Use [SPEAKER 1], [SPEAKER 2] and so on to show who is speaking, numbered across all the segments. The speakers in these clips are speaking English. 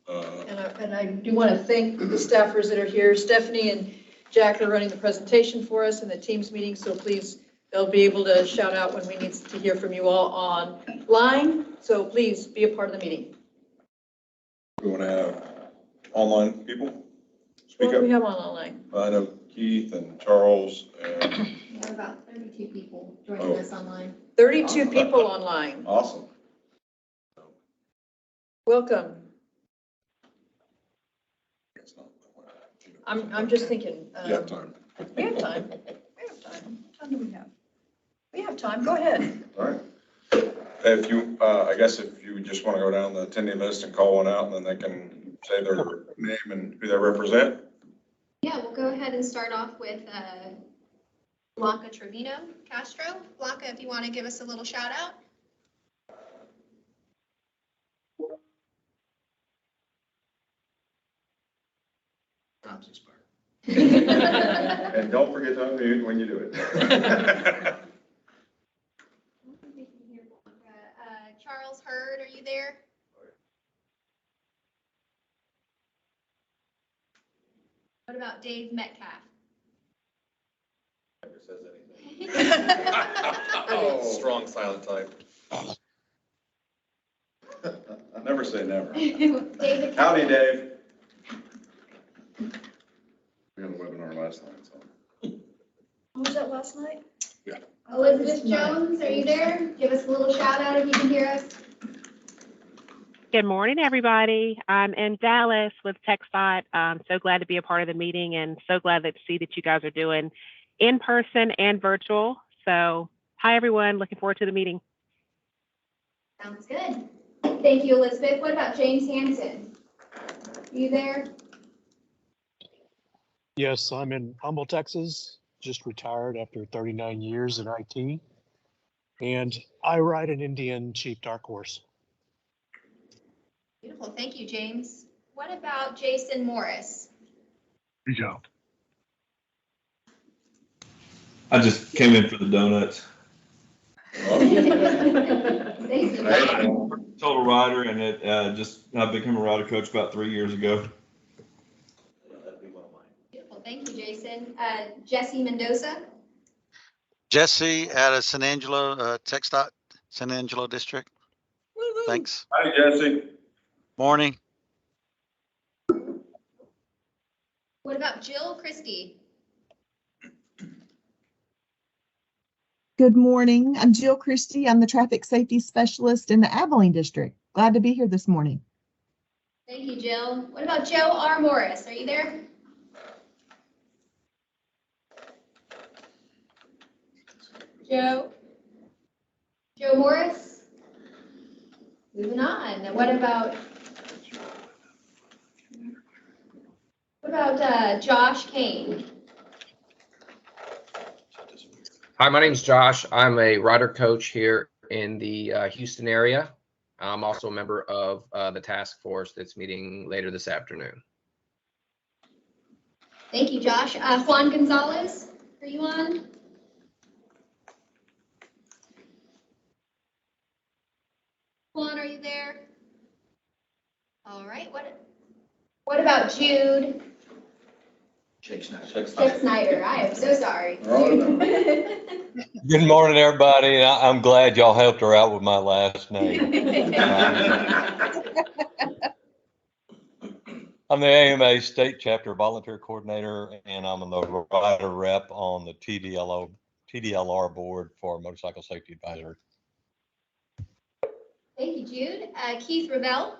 [SPEAKER 1] And I do want to thank the staffers that are here. Stephanie and Jack are running the presentation for us in the Teams meeting, so please, they'll be able to shout out when we need to hear from you all online. So please be a part of the meeting.
[SPEAKER 2] We want to have online people speak
[SPEAKER 1] What do
[SPEAKER 2] up.
[SPEAKER 1] we have online?
[SPEAKER 2] I know Keith and Charles and
[SPEAKER 3] We have about 32 people joining us online.
[SPEAKER 1] 32 people online.
[SPEAKER 2] awesome.
[SPEAKER 1] Welcome. I'm just thinking.
[SPEAKER 2] You have time.
[SPEAKER 1] We have time. We have time. How do we have? We have time. Go ahead.
[SPEAKER 2] All right. If you, I guess if you just want to go down the attendee list and call one out, and then they can say their name and who they represent.
[SPEAKER 3] Yeah, we'll go ahead and start off with Blanca Trevino Castro. Blanca, if you want to give us a little shout out.
[SPEAKER 2] Time's expired. And don't forget to unmute when you do it.
[SPEAKER 3] Charles Hurd, are you there? What about Dave Metcalf?
[SPEAKER 2] Never says anything.
[SPEAKER 4] Oh, strong silent type.
[SPEAKER 2] Never say never.
[SPEAKER 3] David.
[SPEAKER 2] Howdy, Dave. We had a webinar last night, so.
[SPEAKER 1] What was that last night?
[SPEAKER 3] Elizabeth Jones, are you there? Give us a little shout out if you can hear us.
[SPEAKER 5] Good morning, everybody. I'm in Dallas with TxDOT. I'm so glad to be a part of the meeting and so glad to see that you guys are doing in person and virtual. So hi, everyone. Looking forward to the meeting.
[SPEAKER 3] Sounds good. Thank you, Elizabeth. What about James Hanson? Are you there?
[SPEAKER 6] Yes, I'm in Humble, Texas, just retired after 39 years in IT, and I ride an Indian Chief Dark Horse.
[SPEAKER 3] Beautiful. Thank you, James. What about Jason Morris?
[SPEAKER 6] Good job.
[SPEAKER 7] I just came in for the donuts.
[SPEAKER 3] Thank you.
[SPEAKER 7] Total rider, and I became a rider coach about 3 years ago.
[SPEAKER 3] Beautiful. Thank you, Jason. Jesse Mendoza.
[SPEAKER 8] Jesse out of San Angelo, TxDOT, San Angelo District. Thanks.
[SPEAKER 2] Hi, Jesse.
[SPEAKER 8] Morning.
[SPEAKER 3] What about Jill Christie?
[SPEAKER 9] Good morning. I'm Jill Christie. I'm the traffic safety specialist in the Abilene district. Glad to be here this morning.
[SPEAKER 3] Thank you, Jill. What about Joe R. Morris? Are you there? Joe? Joe Morris? Moving on. What about Josh Kane?
[SPEAKER 4] Hi, my name's Josh. I'm a rider coach here in the Houston area. I'm also a member of the task force that's meeting later this afternoon.
[SPEAKER 3] Thank you, Josh. Juan Gonzalez, are you on? Juan, are you there? All right. What about Jude?
[SPEAKER 2] Jake Snyder.
[SPEAKER 3] Jake Snyder. I am so sorry.
[SPEAKER 2] Oh,
[SPEAKER 10] Good morning, everybody. I'm glad y'all helped her out with my last name. I'm the AMA State Chapter Volunteer Coordinator, and I'm the rider rep on the TDLR board for Motorcycle Safety Advisory.
[SPEAKER 3] Thank you, Jude. Keith Revelle.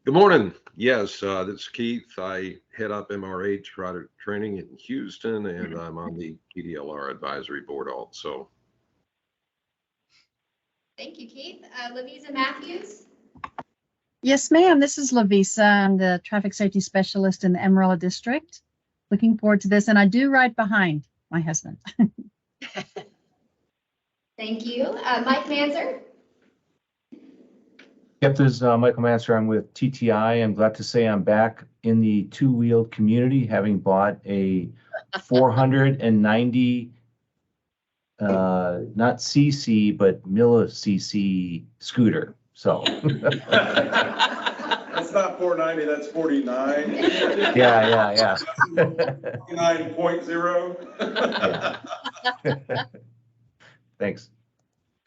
[SPEAKER 11] Good morning. Yes, this is Keith. I head up MRH rider training in Houston, and I'm on the TDLR advisory board also.
[SPEAKER 3] Thank you, Keith. Lavisa Matthews.
[SPEAKER 12] Yes, ma'am. This is Lavisa. I'm the traffic safety specialist in the Amarillo district. Looking forward to this, and I do ride behind my husband.
[SPEAKER 3] Thank you. Mike Manzer.
[SPEAKER 13] Yep, this is Michael Master. I'm with TTI. I'm glad to say I'm back in the two-wheeled community, having bought a 490, not cc, but millicc scooter. So,
[SPEAKER 2] That's not 490, that's 49.
[SPEAKER 13] yeah.
[SPEAKER 2] 49.0.
[SPEAKER 13] Thanks.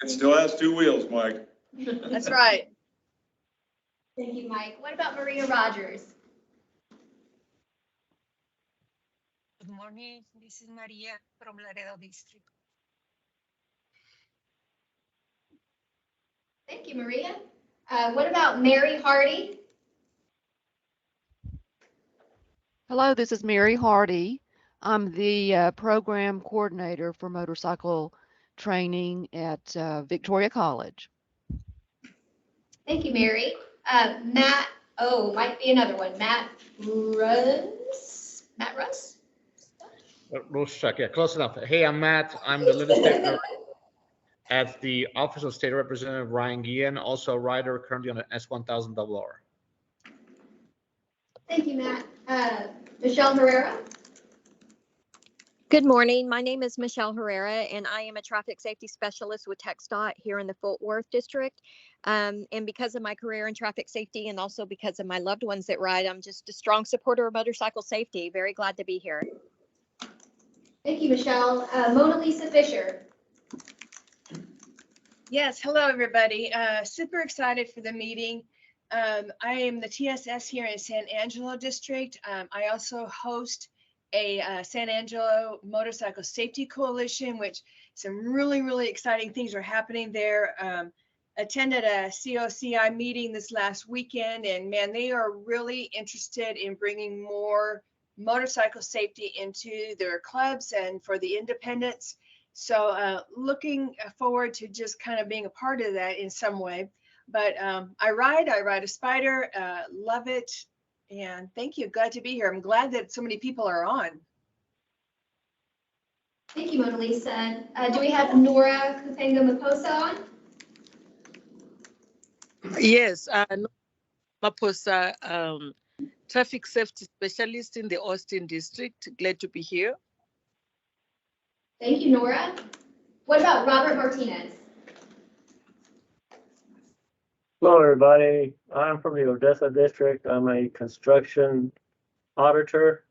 [SPEAKER 2] It still has two wheels, Mike.
[SPEAKER 1] That's right.
[SPEAKER 3] Thank you, Mike. What about Maria Rogers?
[SPEAKER 14] Good morning. This is Maria from Laredo District.
[SPEAKER 3] Thank you, Maria. What about Mary Hardy?
[SPEAKER 15] Hello, this is Mary Hardy. I'm the program coordinator for motorcycle training at Victoria College.
[SPEAKER 3] Thank you, Mary. Matt, might be another one. Matt Russ? Matt Russ?
[SPEAKER 16] Rorschach, yeah, close enough. Hey, I'm Matt. I'm the Little State Rep at the Office of State Representative Ryan Guillen, also a rider currently on an S1000RR.
[SPEAKER 3] Thank you, Matt. Michelle Herrera?
[SPEAKER 17] Good morning. My name is Michelle Herrera, and I am a traffic safety specialist with TxDOT here in the Fort Worth district. And because of my career in traffic safety and also because of my loved ones that ride, I'm just a strong supporter of motorcycle safety. Very glad to be here.
[SPEAKER 3] Thank you, Michelle. Mona Lisa Fisher.
[SPEAKER 18] Yes, hello, everybody. Super excited for the meeting. I am the TSS here in San Angelo District. I also host a San Angelo Motorcycle Safety Coalition, which some really exciting things are happening there. Attended a COCI meeting this last weekend, and man, they are really interested in bringing more motorcycle safety into their clubs and for the independents. So looking forward to just kind of being a part of that in some way. But I ride a Spyder, love it. And thank you, glad to be here. I'm glad that so many people are on.
[SPEAKER 3] Thank you, Mona Lisa. Do we have Nora Kupanga-Maposa on?
[SPEAKER 14] Yes, Maposa, traffic safety specialist in the Austin district. Glad to be here.
[SPEAKER 3] Thank you, Nora. What about Robert Martinez?
[SPEAKER 19] Hello, everybody. I'm from the Odessa district. I'm a construction auditor.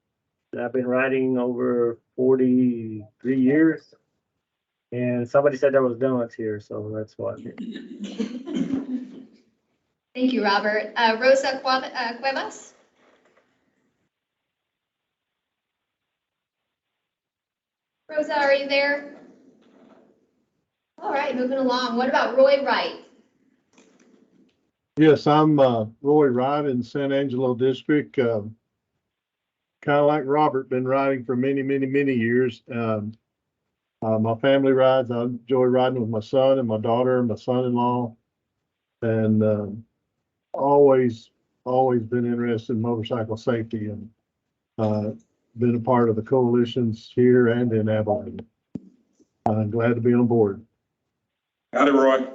[SPEAKER 19] I've been riding over 43 years. And somebody said there was donuts here, so that's why.
[SPEAKER 3] Thank you, Robert. Rosa Cuevas? Rosa, are you there? All right, moving along. What about Roy Wright?
[SPEAKER 20] Yes, I'm Roy Wright in San Angelo District. Kind of like Robert, been riding for many years. My family rides. I enjoy riding with my son and my daughter and my son-in-law. And always been interested in motorcycle safety and been a part of the coalitions here and in Abilene. I'm glad to be on board.
[SPEAKER 2] Howdy, Roy.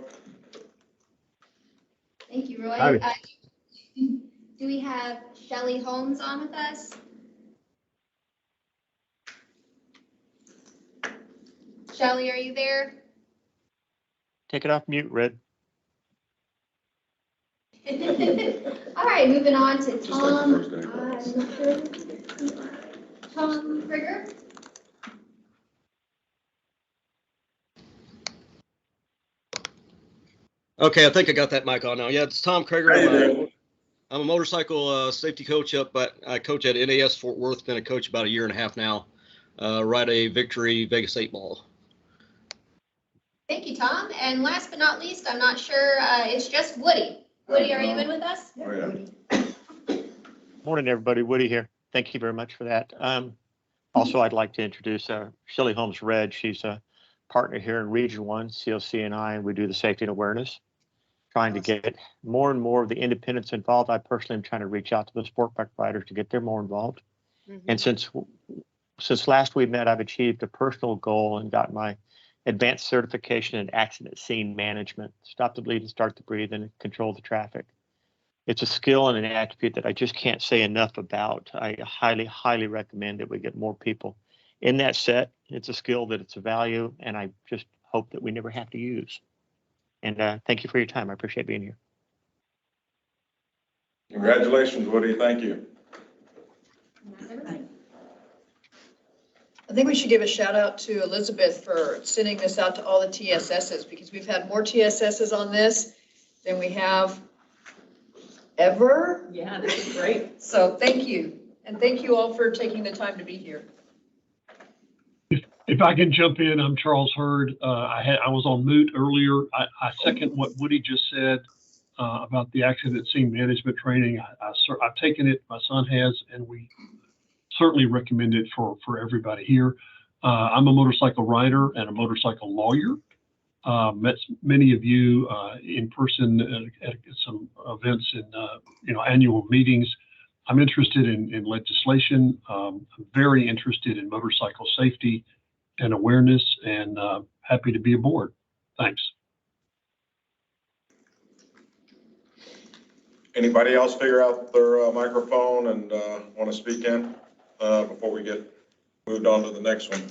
[SPEAKER 3] Thank you, Roy.
[SPEAKER 20] Howdy.
[SPEAKER 3] Do we have Shelley Holmes on with us? Shelley, are you there?
[SPEAKER 21] Take it off mute, Red.
[SPEAKER 3] All right, moving on to Tom. Tom Krieger.
[SPEAKER 22] Okay, I think I got that mic on now. Yeah, it's Tom Krieger. I'm a motorcycle safety coach I coach at NAS Fort Worth. Been a coach about a year and a half now. Ride a Victory Vegas 8 Ball.
[SPEAKER 3] Thank you, Tom. And last but not least, I'm not sure, it's just Woody. Woody, are you in with us?
[SPEAKER 2] Oh, yeah.
[SPEAKER 21] Morning, everybody. Woody here. Thank you very much for that. Also, I'd like to introduce Shelley Holmes Red. She's a partner here in Region 1, COC and I, and we do the safety and awareness, trying to get more and more of the independents involved. I personally am trying to reach out to the sport bike riders to get them more involved. And since last we met, I've achieved a personal goal and got my advanced certification in accident scene management. Stop the bleed and start the breathe and control the traffic. It's a skill and an attribute that I just can't say enough about. I highly recommend that we get more people in that set. It's a skill that it's a value, and I just hope that we never have to use. And thank you for your time. I appreciate being here.
[SPEAKER 2] Congratulations, Woody. Thank you.
[SPEAKER 1] I think we should give a shout out to Elizabeth for sending this out to all the TSSs, because we've had more TSSs on this than we have ever.
[SPEAKER 5] Yeah, this is great.
[SPEAKER 1] So thank you. And thank you all for taking the time to be here.
[SPEAKER 6] If I can jump in, I'm Charles Hurd. I was on mute earlier. I second what Woody just said about the accident scene management training. I've taken it, my son has, and we certainly recommend it for everybody here. I'm a motorcycle rider and a motorcycle lawyer. Met many of you in person at some events and annual meetings. I'm interested in legislation. I'm very interested in motorcycle safety and awareness, and happy to be aboard. Thanks.
[SPEAKER 2] Anybody else figure out their microphone and want to speak in before we get moved on to the next one?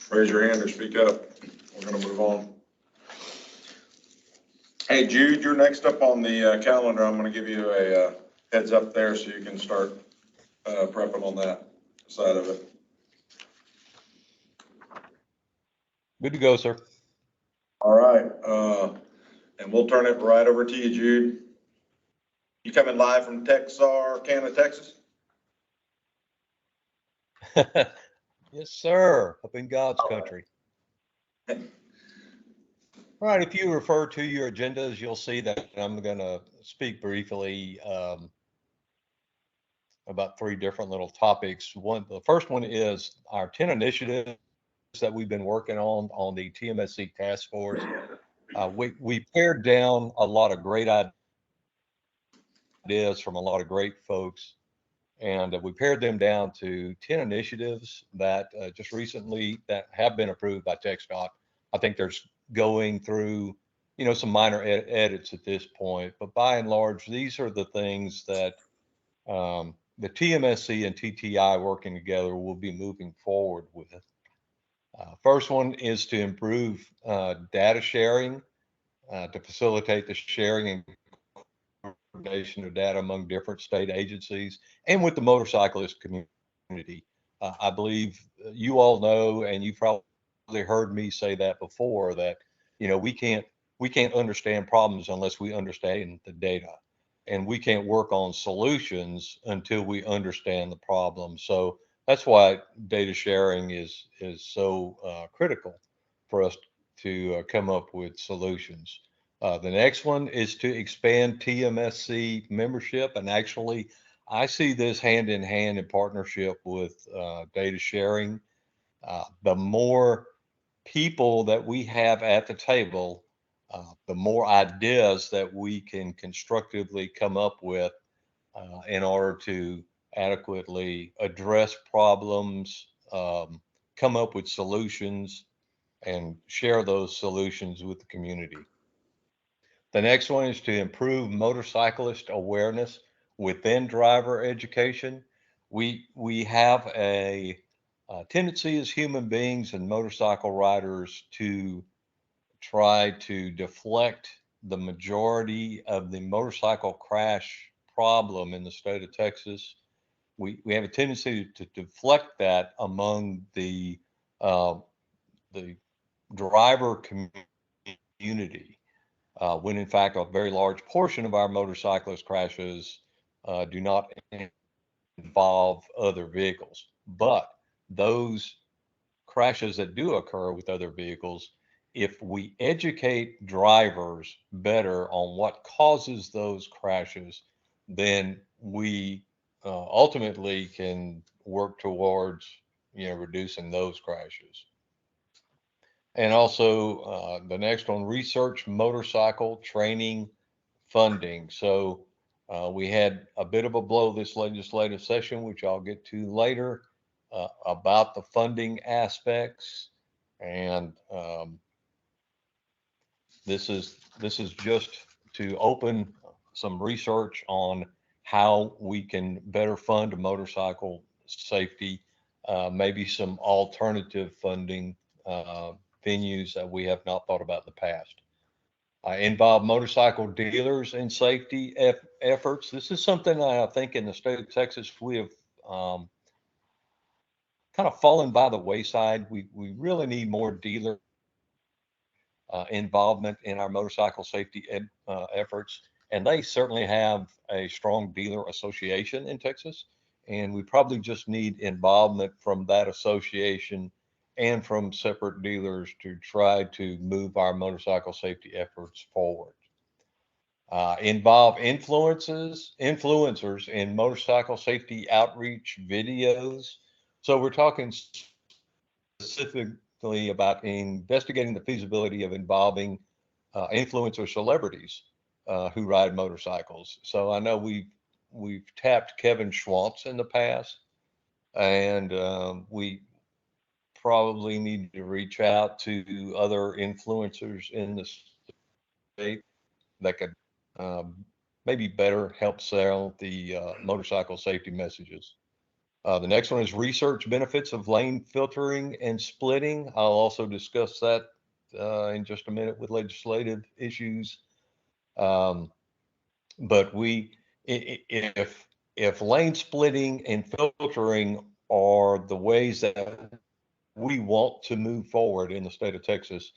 [SPEAKER 2] Raise your hand or speak up. We're going to move on. Hey, Jude, you're next up on the calendar. I'm going to give you a heads up there so you can start prepping on that side of it.
[SPEAKER 10] Good to go, sir.
[SPEAKER 2] All right. And we'll turn it right over to you, Jude. You coming live from Texarkana, Texas?
[SPEAKER 10] Yes, sir. Up in God's country. All right. If you refer to your agendas, you'll see that I'm going to speak briefly about 3 different little topics. The first one is our 10 initiatives that we've been working on the TMSC task force. We pared down a lot of great ideas from a lot of great folks, and we pared them down to 10 initiatives that just recently that have been approved by TxDOT. I think there's going through some minor edits at this point, but by and large, these are the things that the TMSC and TTI working together will be moving forward with. First one is to improve data sharing to facilitate the sharing and coordination of data among different state agencies and with the motorcyclist community. I believe you all know, and you've probably heard me say that before, that we can't understand problems unless we understand the data, and we can't work on solutions until we understand the problem. So that's why data sharing is so critical for us to come up with solutions. The next one is to expand TMSC membership, and actually I see this hand in hand in partnership with data sharing. The more people that we have at the table, the more ideas that we can constructively come up with in order to adequately address problems, come up with solutions, and share those solutions with the community. The next one is to improve motorcyclist awareness within driver education. We have a tendency as human beings and motorcycle riders to try to deflect the majority of the motorcycle crash problem in the state of Texas. We have a tendency to deflect that among the driver community, when in fact a very large portion of our motorcyclist crashes do not involve other vehicles. But those crashes that do occur with other vehicles, if we educate drivers better on what causes those crashes, then we ultimately can work towards reducing those crashes. And also the next one, research motorcycle training funding. So we had a bit of a blow this legislative session, which I'll get to later, about the funding aspects. And this is just to open some research on how we can better fund motorcycle safety, maybe some alternative funding venues that we have not thought about in the past. Involve motorcycle dealers in safety efforts. This is something I think in the state of Texas we have kind of fallen by the wayside. We really need more dealer involvement in our motorcycle safety efforts, and they certainly have a strong dealer association in Texas, and we probably just need involvement from that association and from separate dealers to try to move our motorcycle safety efforts forward. Involve influencers in motorcycle safety outreach videos. So we're talking specifically about investigating the feasibility of involving influencer celebrities who ride motorcycles. So I know we've tapped Kevin Schwantz in the past, and we probably need to reach out to other influencers in the state that could maybe better help sell the motorcycle safety messages. The next one is research benefits of lane filtering and splitting. I'll also discuss that in just a minute with legislative issues. But if lane splitting and filtering are the ways that we want to move forward in the state of Texas,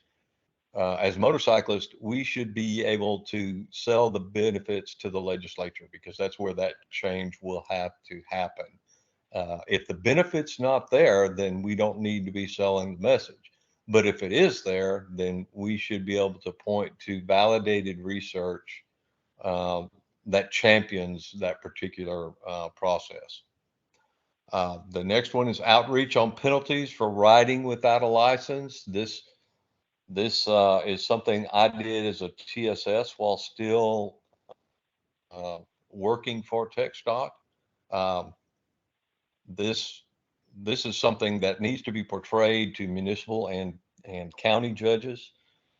[SPEAKER 10] as motorcyclists, we should be able to sell the benefits to the legislature, because that's where that change will have to happen. If the benefit's not there, then we don't need to be selling the message. But if it is there, then we should be able to point to validated research that champions that particular process. The next one is outreach on penalties for riding without a license. This is something I did as a TSS while still working for TxDOT. This is something that needs to be portrayed to municipal and county judges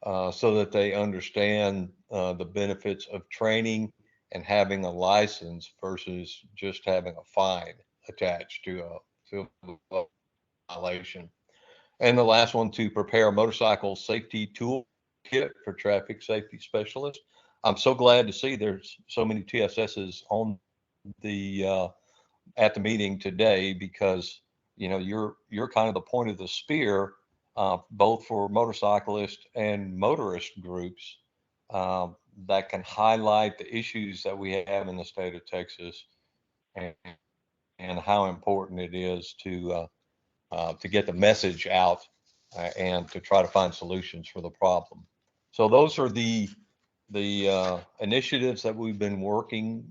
[SPEAKER 10] so that they understand the benefits of training and having a license versus just having a fine attached to a violation. And the last one, to prepare a motorcycle safety toolkit for traffic safety specialists. I'm so glad to see there's so many TSSs on the at the meeting today, because you're kind of the point of the spear, both for motorcyclists and motorist groups that can highlight the issues that we have in the state of Texas and how important it is to get the message out and to try to find solutions for the problem. So those are the initiatives that we've been working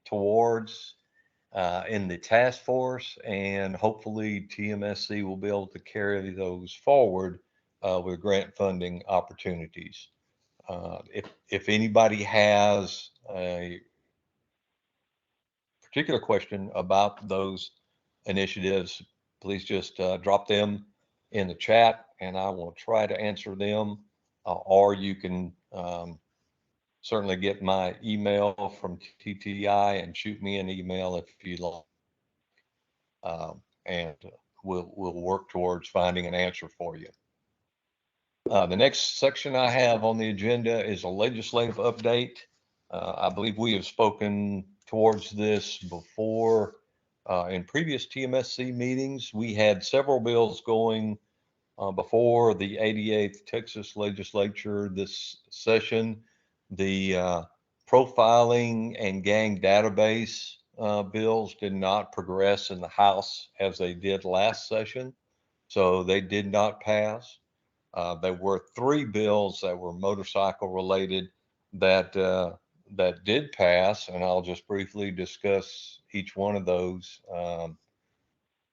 [SPEAKER 10] towards in the task force, and hopefully TMSC will be able to carry those forward with grant funding opportunities. If anybody has a particular question about those initiatives, please just drop them in the chat and I will try to answer them. Or you can certainly get my email from TTI and shoot me an email if you like. And we'll work towards finding an answer for you. The next section I have on the agenda is a legislative update. I believe we have spoken towards this before in previous TMSC meetings. We had several bills going before the 88th Texas Legislature this session. The profiling and gang database bills did not progress in the House as they did last session, so they did not pass. There were 3 bills that were motorcycle related that did pass, and I'll just briefly discuss each one of those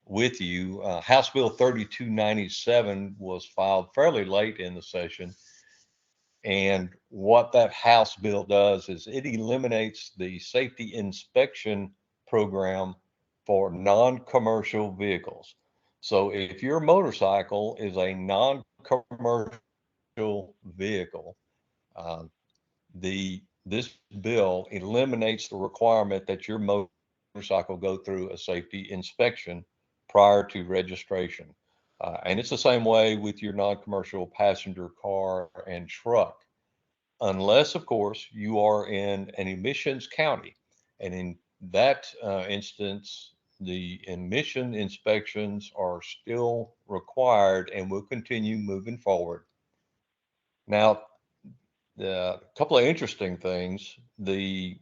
[SPEAKER 10] with you. House Bill 3297 was filed fairly late in the session, and what that House bill does is it eliminates the safety inspection program for non-commercial vehicles. So if your motorcycle is a non-commercial vehicle, this bill eliminates the requirement that your motorcycle go through a safety inspection prior to registration. And it's the same way with your non-commercial passenger car and truck. unless, of course, you are in an emissions county. And in that instance, the emission inspections are still required and will continue moving forward. Now, a couple of interesting things. The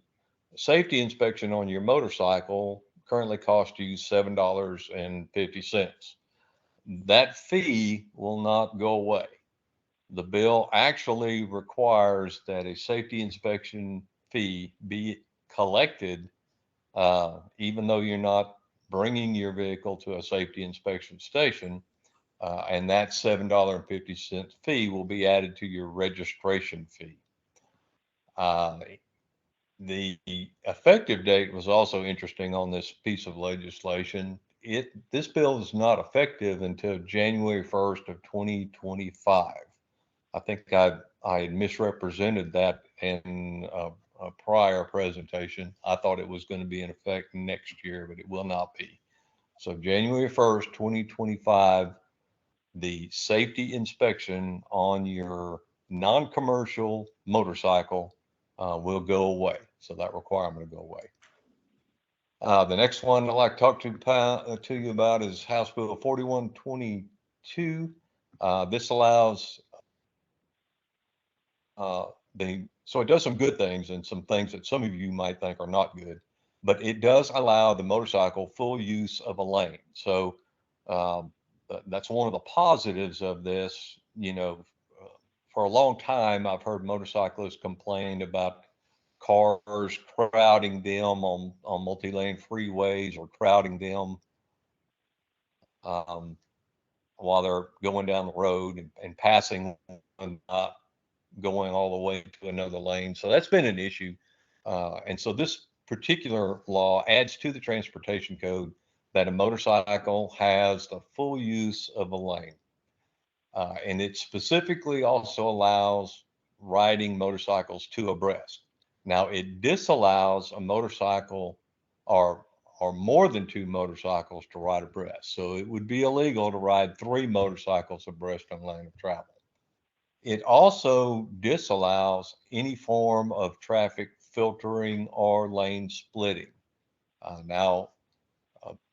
[SPEAKER 10] safety inspection on your motorcycle currently costs you $7.50. That fee will not go away. The bill actually requires that a safety inspection fee be collected, even though you're not bringing your vehicle to a safety inspection station, and that $7.50 fee will be added to your registration fee. The effective date was also interesting on this piece of legislation. This bill is not effective until January 1st of 2025. I think I had misrepresented that in a prior presentation. I thought it was going to be in effect next year, but it will not be. So January 1st, 2025, the safety inspection on your non-commercial motorcycle will go away. So that requirement will go away. The next one I'd like to talk to you about is House Bill 4122. This allows so it does some good things and some things that some of you might think are not good, but it does allow the motorcycle full use of a lane. So that's one of the positives of this. You know, for a long time, I've heard motorcyclists complain about cars crowding them on multi-lane freeways, or crowding them while they're going down the road and passing and not going all the way to another lane. So that's been an issue. And so this particular law adds to the transportation code that a motorcycle has the full use of a lane. And it specifically also allows riding motorcycles two abreast. Now, it disallows a motorcycle or more than two motorcycles to ride abreast. So it would be illegal to ride three motorcycles abreast on a lane of travel. It also disallows any form of traffic filtering or lane splitting. Now,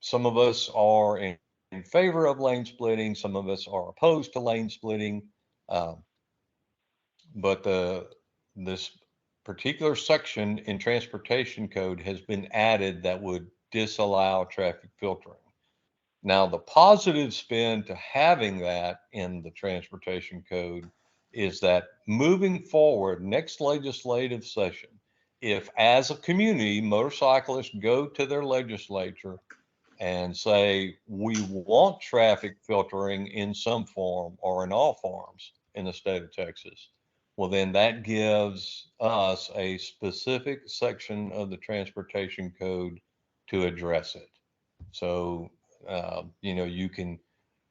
[SPEAKER 10] some of us are in favor of lane splitting. Some of us are opposed to lane splitting. But this particular section in transportation code has been added that would disallow traffic filtering. Now, the positive spin to having that in the transportation code is that moving forward, next legislative session, if as a community, motorcyclists go to their legislature and say, we want traffic filtering in some form or in all forms in the state of Texas, well, then that gives us a specific section of the transportation code to address it. So, you know, you can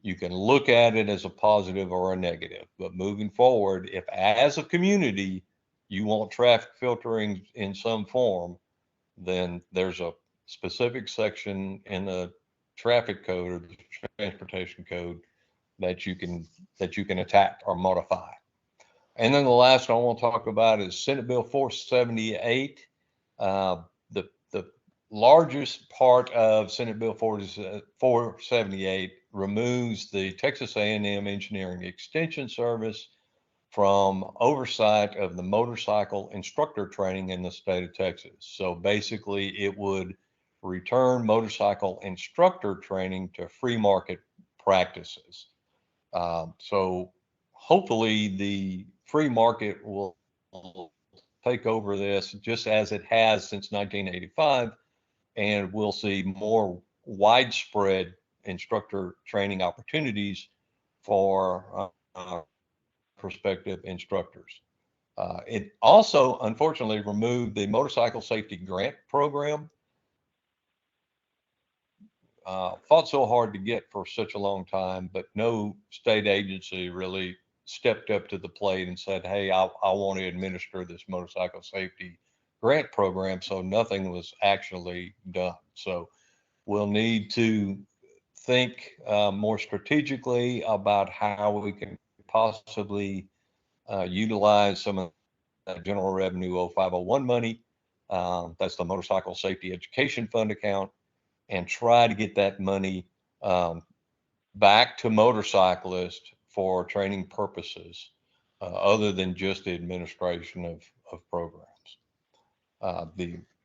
[SPEAKER 10] look at it as a positive or a negative, but moving forward, if as a community you want traffic filtering in some form, then there's a specific section in the traffic code or the transportation code that you can attack or modify. And then the last one I want to talk about is Senate Bill 478. The largest part of Senate Bill 478 removes the Texas A&M Engineering Extension Service from oversight of the motorcycle instructor training in the state of Texas. So basically, it would return motorcycle instructor training to free market practices. So hopefully the free market will take over this, just as it has since 1985, and we'll see more widespread instructor training opportunities for prospective instructors. It also, unfortunately, removed the motorcycle safety grant program. Fought so hard to get for such a long time, but no state agency really stepped up to the plate and said, hey, I want to administer this motorcycle safety grant program. So nothing was actually done. So we'll need to think more strategically about how we can possibly utilize some of General Revenue 0501 money. That's the Motorcycle Safety Education Fund account, and try to get that money back to motorcyclists for training purposes, other than just the administration of programs.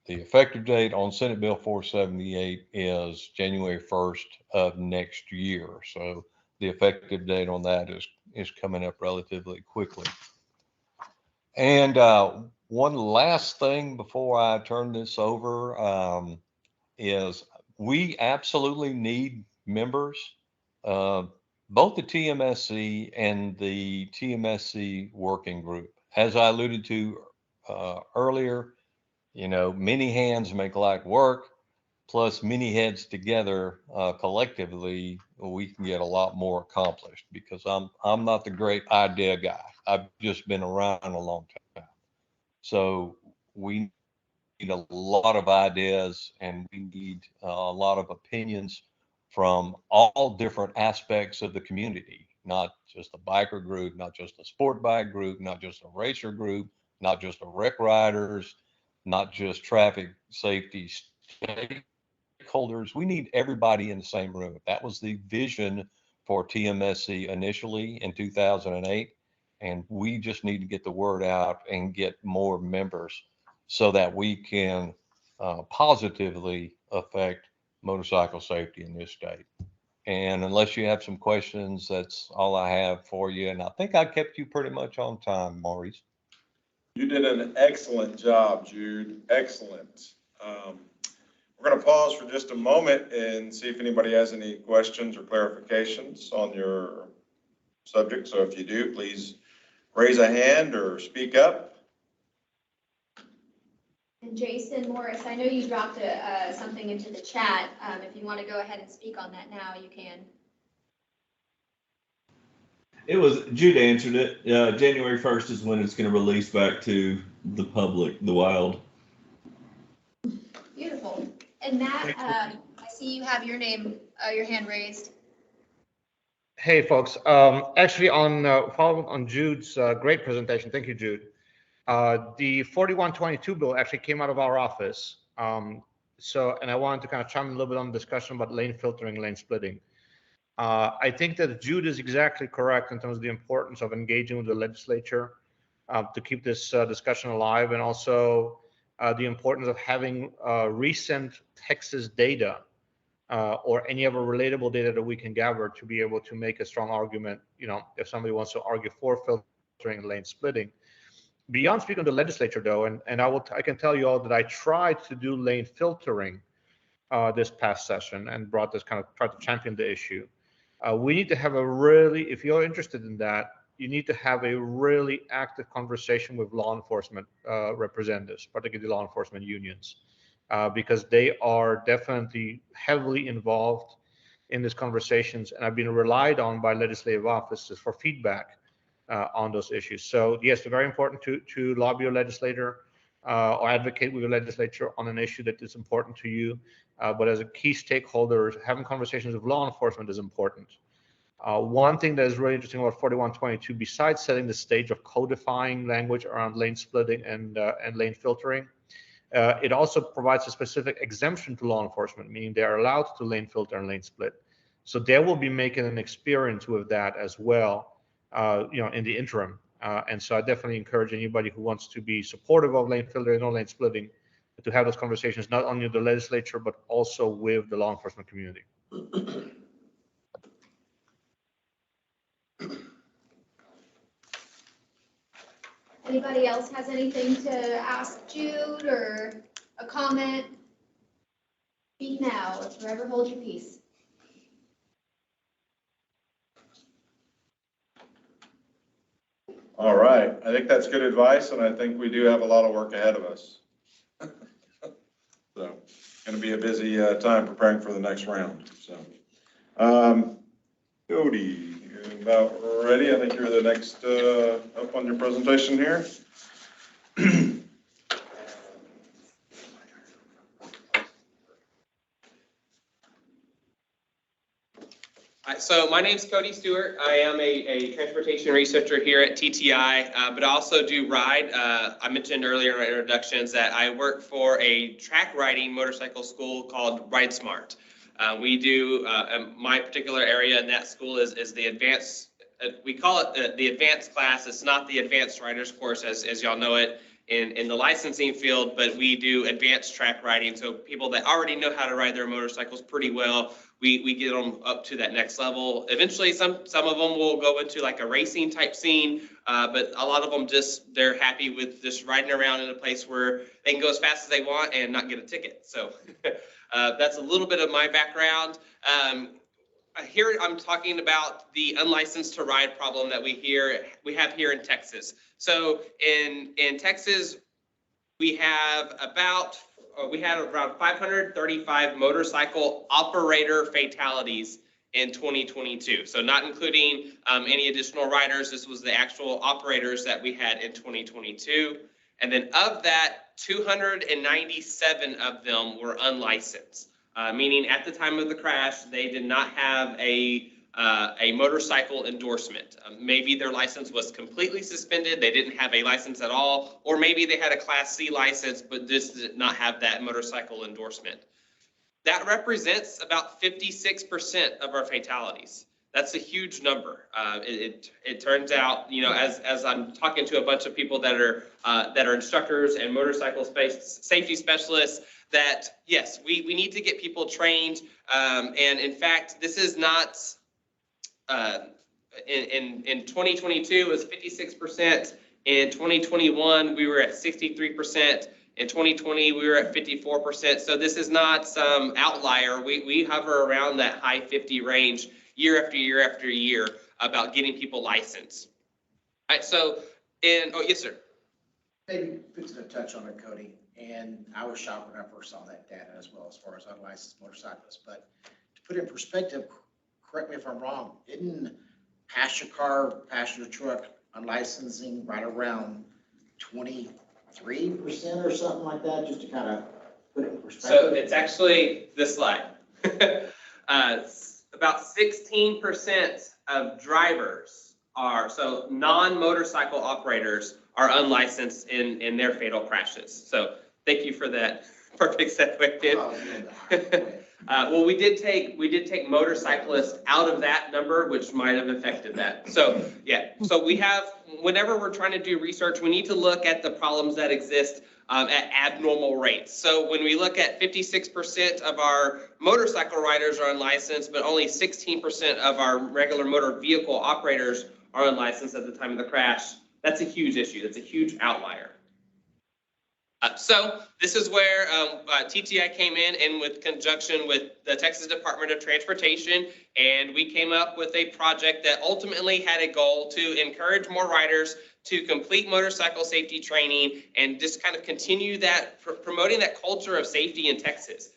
[SPEAKER 10] The effective date on Senate Bill 478 is January 1st of next year. So the effective date on that is coming up relatively quickly. And one last thing before I turn this over is we absolutely need members. Both the TMSC and the TMSC working group. As I alluded to earlier, you know, many hands make light work, plus many heads together collectively, we can get a lot more accomplished, because I'm not the great idea guy. I've just been around a long time. So we need a lot of ideas, and we need a lot of opinions from all different aspects of the community, not just a biker group, not just a sport bike group, not just a racer group, not just a rec riders, not just traffic safety stakeholders. We need everybody in the same room. That was the vision for TMSC initially in 2008. And we just need to get the word out and get more members so that we can positively affect motorcycle safety in this state. And unless you have some questions, that's all I have for you. And I think I kept you pretty much on time, Maurice.
[SPEAKER 2] You did an excellent job, Jude. Excellent. We're going to pause for just a moment and see if anybody has any questions or clarifications on your subject. So if you do, please raise a hand or speak up.
[SPEAKER 3] And Jason Morris, I know you dropped something into the chat. If you want to go ahead and speak on that now, you can.
[SPEAKER 5] It was, Jude answered it. January 1st is when it's going to release back to the public, the wild.
[SPEAKER 3] Beautiful. And Matt, I see you have your name, your hand raised.
[SPEAKER 16] Hey, folks. Actually, following on Jude's great presentation, thank you, Jude. The 4122 bill actually came out of our office. And I wanted to kind of chime in a little bit on the discussion about lane filtering, lane splitting. I think that Jude is exactly correct in terms of the importance of engaging with the legislature to keep this discussion alive, and also the importance of having recent Texas data or any other relatable data that we can gather to be able to make a strong argument, you know, if somebody wants to argue for filtering and lane splitting. Beyond speaking of the legislature, though, and I can tell you all that I tried to do lane filtering this past session and tried to champion the issue. We need to have a really, if you're interested in that, you need to have a really active conversation with law enforcement representatives, particularly law enforcement unions, because they are definitely heavily involved in these conversations and have been relied on by legislative offices for feedback on those issues. So yes, it's very important to lobby your legislator or advocate with your legislature on an issue that is important to you. But as a key stakeholder, having conversations with law enforcement is important. One thing that is really interesting about 4122, besides setting the stage of codifying language around lane splitting and lane filtering, it also provides a specific exemption to law enforcement, meaning they are allowed to lane filter and lane split. So they will be making an experience with that as well, you know, in the interim. And so I definitely encourage anybody who wants to be supportive of lane filtering or lane splitting to have those conversations, not only with the legislature, but also with the law enforcement community.
[SPEAKER 3] Anybody else has anything to ask Jude or a comment? Speak now or forever hold your peace.
[SPEAKER 2] All right. I think that's good advice, and I think we do have a lot of work ahead of us. So, going to be a busy time preparing for the next round. So, Cody, you're about ready. I think you're the next up on your presentation here.
[SPEAKER 7] So my name's Cody Stewart. I am a transportation researcher here at TTI, but I also do ride. I mentioned earlier in my introductions that I work for a track riding motorcycle school called Ride Smart. We do, my particular area in that school is the advanced, we call it the advanced class. It's not the advanced riders course as y'all know it in the licensing field, but we do advanced track riding. So people that already know how to ride their motorcycles pretty well, we get them up to that next level. Eventually, some of them will go into like a racing type scene, but a lot of them they're happy with just riding around in a place where they can go as fast as they want and not get a ticket. So that's a little bit of my background. Here I'm talking about the unlicensed to ride problem that we have here in Texas. So in Texas, we had around 535 motorcycle operator fatalities in 2022. So not including any additional riders. This was the actual operators that we had in 2022. And then of that, 297 of them were unlicensed, meaning at the time of the crash, they did not have a motorcycle endorsement. Maybe their license was completely suspended, they didn't have a license at all, or maybe they had a Class C license, but just did not have that motorcycle endorsement. That represents about 56% of our fatalities. That's a huge number. It turns out, you know, as I'm talking to a bunch of people that are instructors and motorcycle safety specialists, that yes, we need to get people trained. And in fact, this is not, in 2022 it was 56%. In 2021 we were at 63%. In 2020 we were at 54%. So this is not some outlier. We hover around that high 50 range year after year after year about getting people licensed. All right, so oh yes sir.
[SPEAKER 8] Maybe fixing to touch on it, Cody, and I was shocked when I first saw that data as well as far as unlicensed motorcyclists. But to put it in perspective, correct me if I'm wrong, isn't passenger car, passenger truck unlicensing right around 23% or something like that, just to kind of put it in perspective?
[SPEAKER 7] So it's actually this slide. About 16% of drivers so non-motorcycle operators are unlicensed in their fatal crashes. So thank you for that perfect segue. Well, we did take motorcyclists out of that number, which might have affected that. So yeah, so whenever we're trying to do research, we need to look at the problems that exist at abnormal rates. So when we look at 56% of our motorcycle riders are unlicensed, but only 16% of our regular motor vehicle operators are unlicensed at the time of the crash, that's a huge issue. That's a huge outlier. So this is where TTI came in and with conjunction with the Texas Department of Transportation, and we came up with a project that ultimately had a goal to encourage more riders to complete motorcycle safety training and just kind of continue that, promoting that culture of safety in Texas.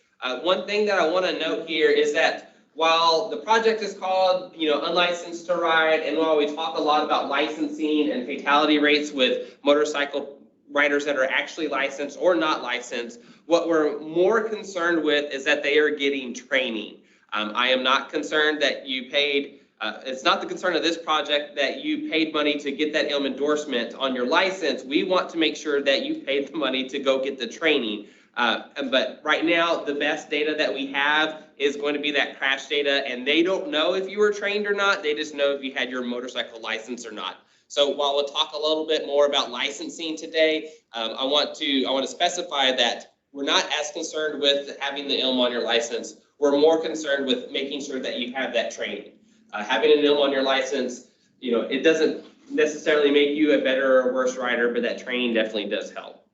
[SPEAKER 7] One thing that I want to note here is that while the project is called, you know, Unlicensed to Ride, and while we talk a lot about licensing and fatality rates with motorcycle riders that are actually licensed or not licensed, what we're more concerned with is that they are getting training. I am not concerned that you paid, it's not the concern of this project that you paid money to get that ILM endorsement on your license. We want to make sure that you paid the money to go get the training. But right now, the best data that we have is going to be that crash data, and they don't know if you were trained or not. They just know if you had your motorcycle license or not. So while we'll talk a little bit more about licensing today, I want to specify that we're not as concerned with having the ILM on your license. We're more concerned with making sure that you have that training. Having an ILM on your license, you know, it doesn't necessarily make you a better or worse rider, but that training definitely does help.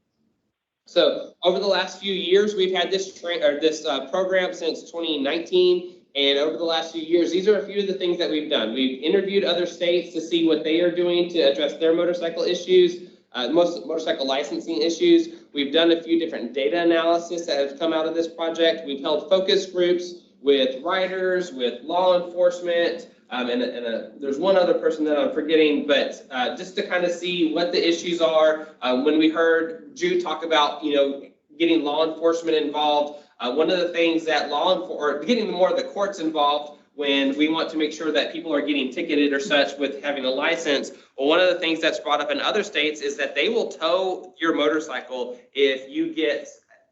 [SPEAKER 7] So over the last few years, we've had this program since 2019. And over the last few years, these are a few of the things that we've done. We've interviewed other states to see what they are doing to address their motorcycle issues, motorcycle licensing issues. We've done a few different data analysis that have come out of this project. We've held focus groups with riders, with law enforcement, and there's one other person that I'm forgetting, but just to kind of see what the issues are. When we heard Jude talk about, you know, getting law enforcement involved, one of the things that getting more of the courts involved, when we want to make sure that people are getting ticketed or such with having a license. Well, one of the things that's brought up in other states is that they will tow your motorcycle if you get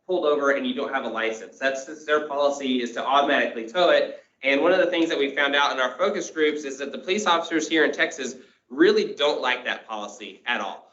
[SPEAKER 7] pulled over and you don't have a license. That's just their policy, is to automatically tow it. And one of the things that we found out in our focus groups is that the police officers here in Texas really don't like that policy at all.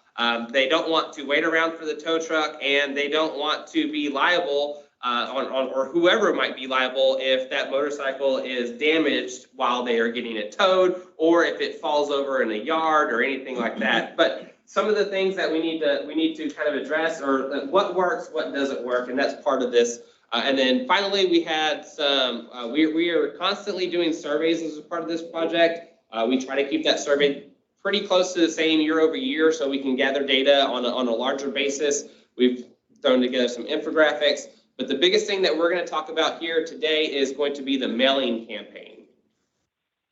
[SPEAKER 7] They don't want to wait around for the tow truck, and they don't want to be liable or whoever might be liable if that motorcycle is damaged while they are getting it towed, or if it falls over in a yard or anything like that. But some of the things that we need to kind of address, or what works, what doesn't work, and that's part of this. And then finally, we had some, we are constantly doing surveys as a part of this project. We try to keep that survey pretty close to the same year over year so we can gather data on a larger basis. We've thrown together some infographics, but the biggest thing that we're going to talk about here today is going to be the mailing campaign.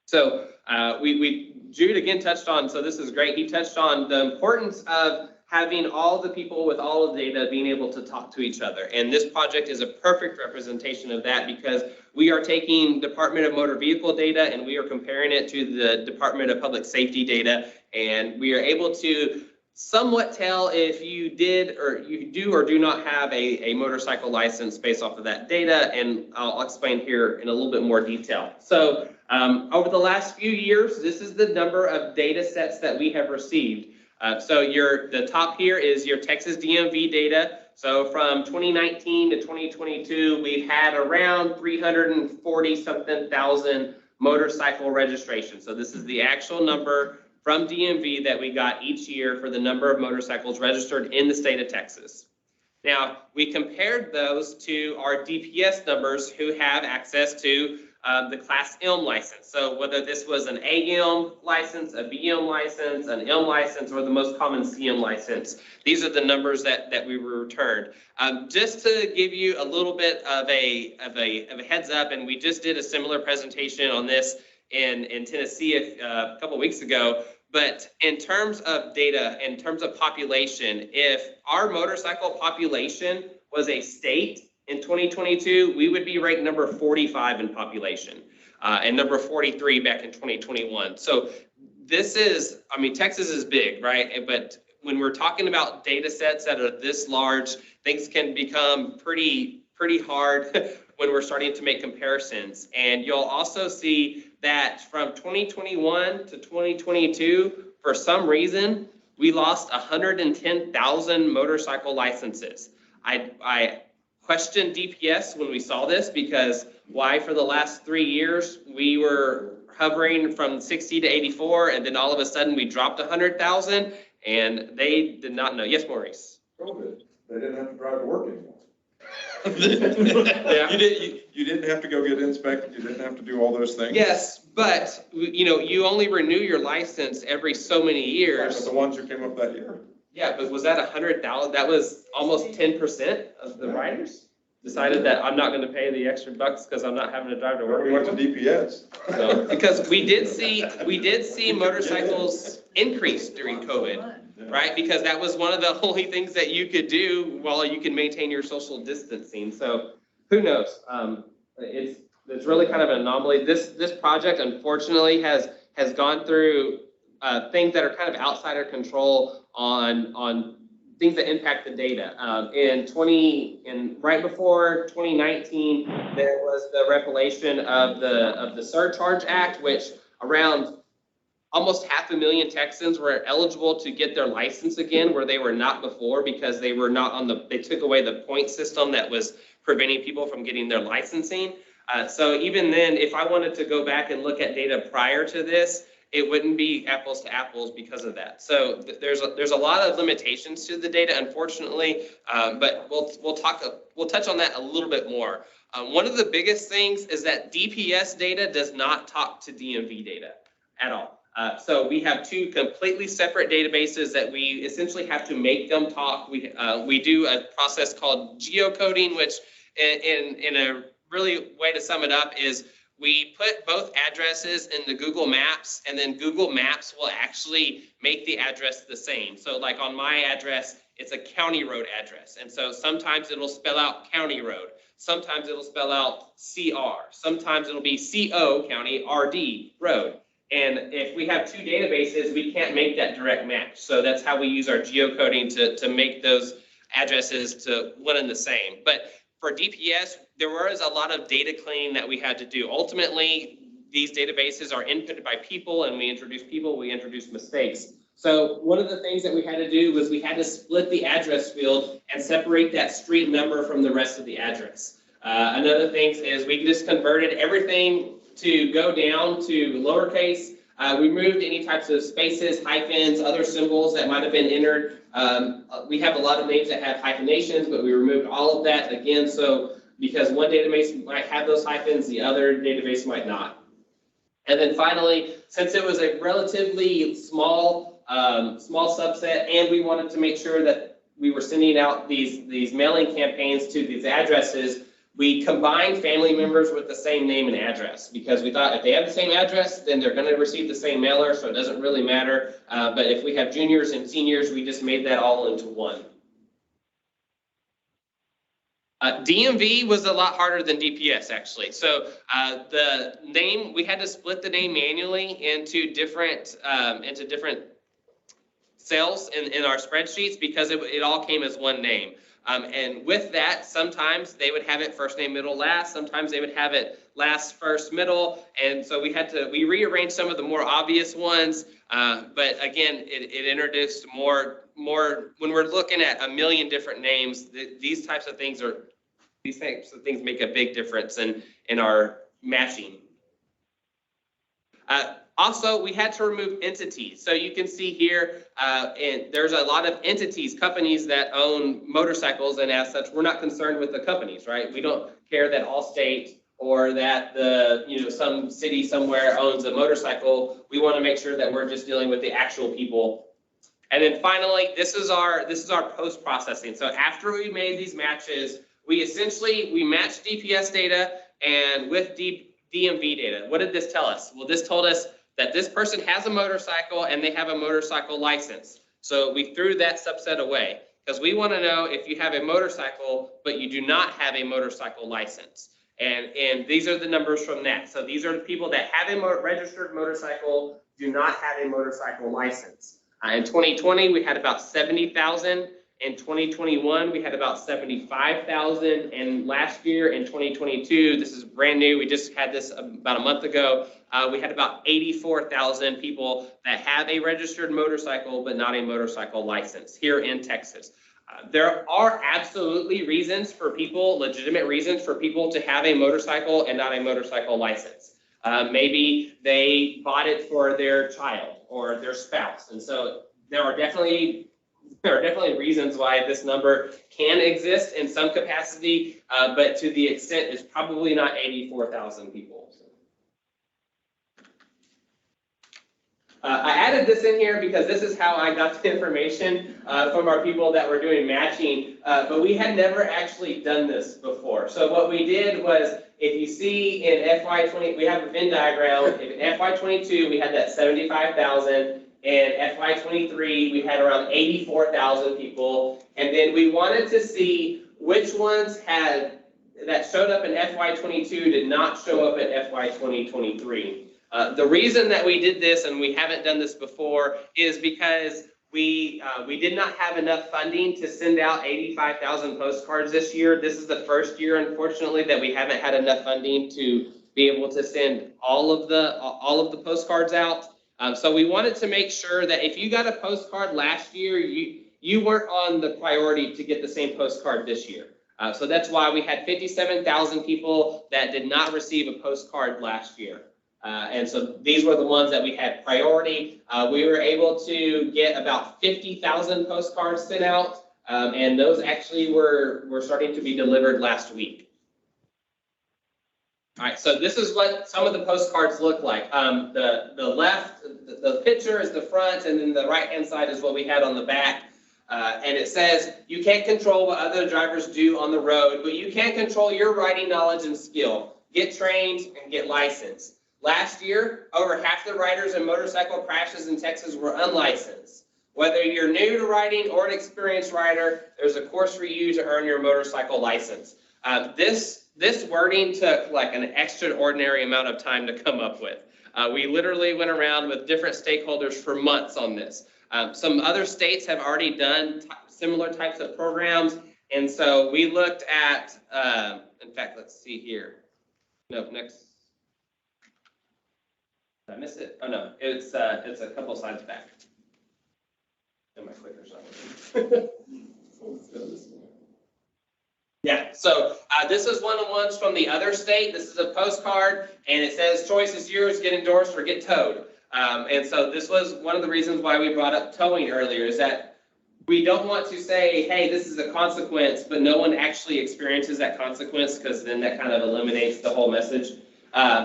[SPEAKER 7] So Jude again touched on, so this is great, he touched on the importance of having all the people with all of the data being able to talk to each other. And this project is a perfect representation of that, because we are taking Department of Motor Vehicle data and we are comparing it to the Department of Public Safety data. And we are able to somewhat tell if you did or you do or do not have a motorcycle license based off of that data. And I'll explain here in a little bit more detail. So over the last few years, this is the number of data sets that we have received. So the top here is your Texas DMV data. So from 2019 to 2022, we've had around 340 something thousand motorcycle registrations. So this is the actual number from DMV that we got each year for the number of motorcycles registered in the state of Texas. Now, we compared those to our DPS numbers who have access to the Class M license. So whether this was an AM license, a BM license, an M license, or the most common CM license, these are the numbers that we were returned. Just to give you a little bit of a heads up, and we just did a similar presentation on this in Tennessee a couple weeks ago. But in terms of data, in terms of population, if our motorcycle population was a state in 2022, we would be ranked number 45 in population and number 43 back in 2021. So this is, I mean, Texas is big, right? But when we're talking about data sets that are this large, things can become pretty hard when we're starting to make comparisons. And you'll also see that from 2021 to 2022, for some reason, we lost 110,000 motorcycle licenses. I questioned DPS when we saw this, because why for the last 3 years we were hovering from 60 to 84, and then all of a sudden we dropped 100,000, and they did not know. Yes, Maurice.
[SPEAKER 2] COVID. They didn't have to drive to work anymore.
[SPEAKER 7] Yeah.
[SPEAKER 2] You didn't have to go get inspected. You didn't have to do all those things.
[SPEAKER 7] Yes, but you only renew your license every so many years.
[SPEAKER 2] But the ones who came up that year.
[SPEAKER 7] Yeah, but was that 100,000? That was almost 10% of the riders decided that I'm not going to pay the extra bucks because I'm not having to drive to work.
[SPEAKER 2] We went to DPS.
[SPEAKER 7] So, because we did see motorcycles increase during COVID, right? Because that was one of the only things that you could do while you can maintain your social distancing. So who knows? It's really kind of an anomaly. This project, unfortunately, has gone through things that are kind of outside our control on things that impact the data. Right before 2019, there was the repealation of the Surcharge Act, which around almost 500,000 Texans were eligible to get their license again, where they were not before, because they were not they took away the point system that was preventing people from getting their licensing. So even then, if I wanted to go back and look at data prior to this, it wouldn't be apples to apples because of that. So there's a lot of limitations to the data, unfortunately, but we'll touch on that a little bit more. One of the biggest things is that DPS data does not talk to DMV data at all. So we have two completely separate databases that we essentially have to make them talk. We do a process called geocoding, which in a really way to sum it up is we put both addresses into Google Maps, and then Google Maps will actually make the address the same. So like on my address, it's a county road address. And so sometimes it'll spell out county road. Sometimes it'll spell out CR. Sometimes it'll be CO, county, RD, road. And if we have two databases, we can't make that direct match. So that's how we use our geocoding to make those addresses to one and the same. But for DPS, there was a lot of data cleaning that we had to do. Ultimately, these databases are inputted by people, and we introduce people, we introduce mistakes. So one of the things that we had to do was we had to split the address field and separate that street number from the rest of the address. Another thing is we just converted everything to go down to lowercase. We removed any types of spaces, hyphens, other symbols that might have been entered. We have a lot of names that have hyphenations, but we removed all of that again. So because one database might have those hyphens, the other database might not. And then finally, since it was a relatively small subset, and we wanted to make sure that we were sending out these mailing campaigns to these addresses, we combined family members with the same name and address, because we thought if they have the same address, then they're going to receive the same mailer, so it doesn't really matter. But if we have juniors and seniors, we just made that all into one. DMV was a lot harder than DPS, actually. So the name, we had to split the name manually into different cells in our spreadsheets, because it all came as one name. And with that, sometimes they would have it first name, middle, last. Sometimes they would have it last, first, middle. And so we rearranged some of the more obvious ones. But again, it introduced more, when we're looking at a million different names, these types of things make a big difference in our matching. Also, we had to remove entities. So you can see here, and there's a lot of entities, companies that own motorcycles, and as such, we're not concerned with the companies, right? We don't care that Allstate or that some city somewhere owns a motorcycle. We want to make sure that we're just dealing with the actual people. And then finally, this is our post-processing. So after we made these matches, we matched DPS data and with DMV data. What did this tell us? Well, this told us that this person has a motorcycle and they have a motorcycle license. So we threw that subset away, because we want to know if you have a motorcycle, but you do not have a motorcycle license. And these are the numbers from that. So these are the people that have a registered motorcycle, do not have a motorcycle license. In 2020, we had about 70,000. In 2021, we had about 75,000. And last year in 2022, this is brand new, we just had this about a month ago, we had about 84,000 people that have a registered motorcycle, but not a motorcycle license here in Texas. There are absolutely legitimate reasons for people to have a motorcycle and not a motorcycle license. Maybe they bought it for their child or their spouse. And so there are definitely reasons why this number can exist in some capacity, but to the extent is probably not 84,000 people. I added this in here because this is how I got the information from our people that were doing matching, but we had never actually done this before. So what we did was, if you see in FY20, we have a Venn diagram. In FY22, we had that 75,000. In FY23, we had around 84,000 people. And then we wanted to see which ones that showed up in FY22 did not show up in FY2023. The reason that we did this, and we haven't done this before, is because we did not have enough funding to send out 85,000 postcards this year. This is the first year, unfortunately, that we haven't had enough funding to be able to send all of the postcards out. So we wanted to make sure that if you got a postcard last year, you weren't on the priority to get the same postcard this year. So that's why we had 57,000 people that did not receive a postcard last year. And so these were the ones that we had priority. We were able to get about 50,000 postcards sent out, and those actually were starting to be delivered last week. All right, so this is what some of the postcards look like. The left, the picture is the front, and then the right-hand side is what we had on the back. And it says, you can't control what other drivers do on the road, but you can control your riding knowledge and skill. Get trained and get licensed. Last year, over half the riders in motorcycle crashes in Texas were unlicensed. Whether you're new to riding or an experienced rider, there's a course for you to earn your motorcycle license. This wording took like an extraordinary amount of time to come up with. We literally went around with different stakeholders for months on this. Some other states have already done similar types of programs. And so we looked at, in fact, let's see here. No, next. Did I miss it? Oh no, it's a couple slides back. And my clicker's not working. Let's go this way. Yeah, so this is one of the ones from the other state. This is a postcard, and it says, choice is yours, get endorsed or get towed. And so this was one of the reasons why we brought up towing earlier, is that we don't want to say, hey, this is a consequence, but no one actually experiences that consequence, because then that kind of eliminates the whole message.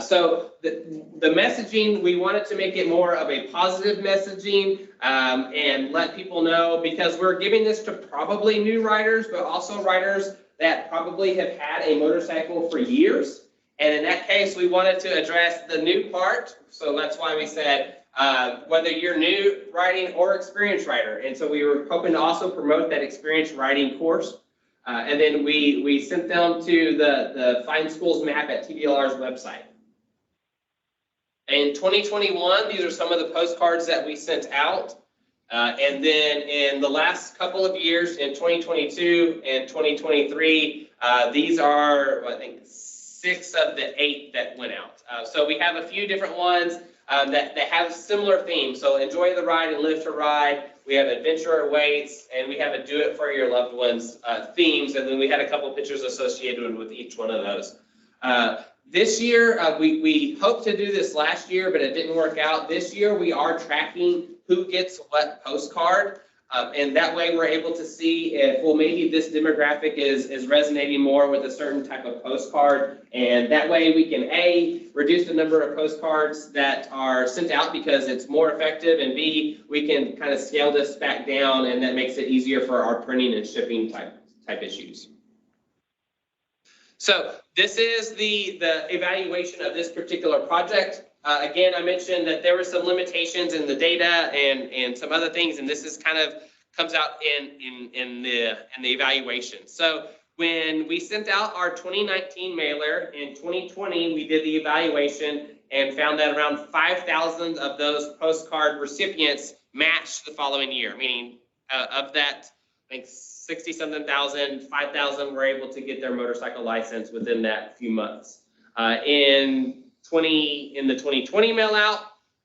[SPEAKER 7] So the messaging, we wanted to make it more of a positive messaging and let people know, because we're giving this to probably new riders, but also riders that probably have had a motorcycle for years. And in that case, we wanted to address the new part. So that's why we said, whether you're new riding or experienced rider. And so we were hoping to also promote that experienced riding course. And then we sent them to the Find Schools map at TDLR's website. In 2021, these are some of the postcards that we sent out. And then in the last couple of years, in 2022 and 2023, these are, I think, 6 of the 8 that went out. So we have a few different ones that have similar themes. So enjoy the ride and live to ride. We have adventure awaits, and we have a do it for your loved ones themes. And then we had a couple pictures associated with each one of those. This year, we hoped to do this last year, but it didn't work out. This year, we are tracking who gets what postcard. And that way we're able to see if, well, maybe this demographic is resonating more with a certain type of postcard. And that way we can, A, reduce the number of postcards that are sent out because it's more effective, and B, we can kind of scale this back down, and that makes it easier for our printing and shipping type issues. So this is the evaluation of this particular project. Again, I mentioned that there were some limitations in the data and some other things, and this is kind of comes out in the evaluation. So when we sent out our 2019 mailer in 2020, we did the evaluation and found that around 5,000 of those postcard recipients matched the following year, meaning of that, I think 60-something thousand, 5,000 were able to get their motorcycle license within that few months. In the 2020 mail out,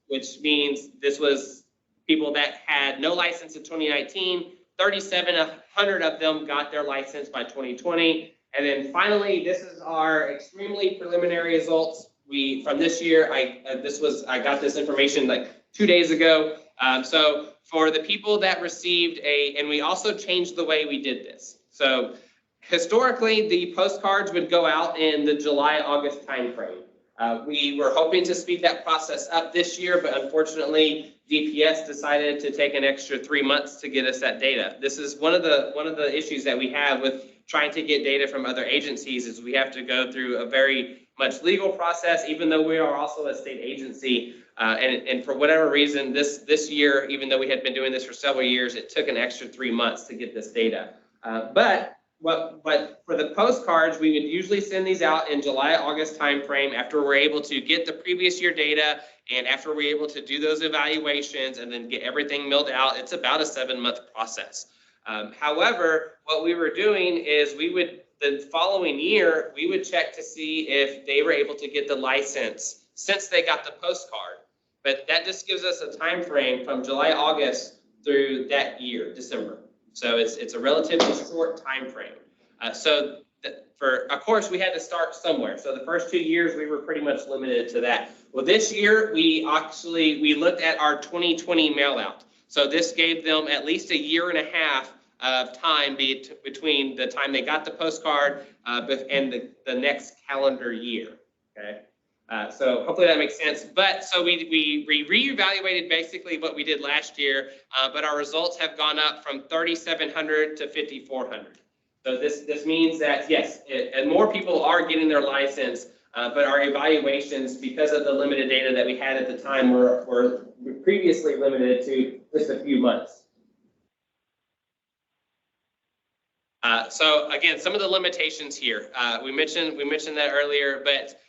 [SPEAKER 7] which means this was people that had no license in 2019, 3,700 of them got their license by 2020. And then finally, this is our extremely preliminary results. From this year, I got this information like 2 days ago. So for the people that received and we also changed the way we did this. So historically, the postcards would go out in the July-August timeframe. We were hoping to speed that process up this year, but unfortunately, DPS decided to take an extra 3 months to get us that data. This is one of the issues that we have with trying to get data from other agencies, is we have to go through a very much legal process, even though we are also a state agency. And for whatever reason, this year, even though we had been doing this for several years, it took an extra 3 months to get this data. But for the postcards, we would usually send these out in July-August timeframe after we're able to get the previous year data and after we're able to do those evaluations and then get everything milled out. It's about a 7-month process. However, what we were doing is the following year, we would check to see if they were able to get the license since they got the postcard. But that just gives us a time frame from July-August through that year, December. So it's a relatively short time frame. Of course, we had to start somewhere. So the first 2 years, we were pretty much limited to that. Well, this year, we looked at our 2020 mail out. So this gave them at least 1.5 years of time between the time they got the postcard and the next calendar year, okay? So hopefully that makes sense. But so we reevaluated basically what we did last year, but our results have gone up from 3,700 to 5,400. So this means that yes, and more people are getting their license, but our evaluations, because of the limited data that we had at the time, were previously limited to just a few months. So again, some of the limitations here. We mentioned that earlier, but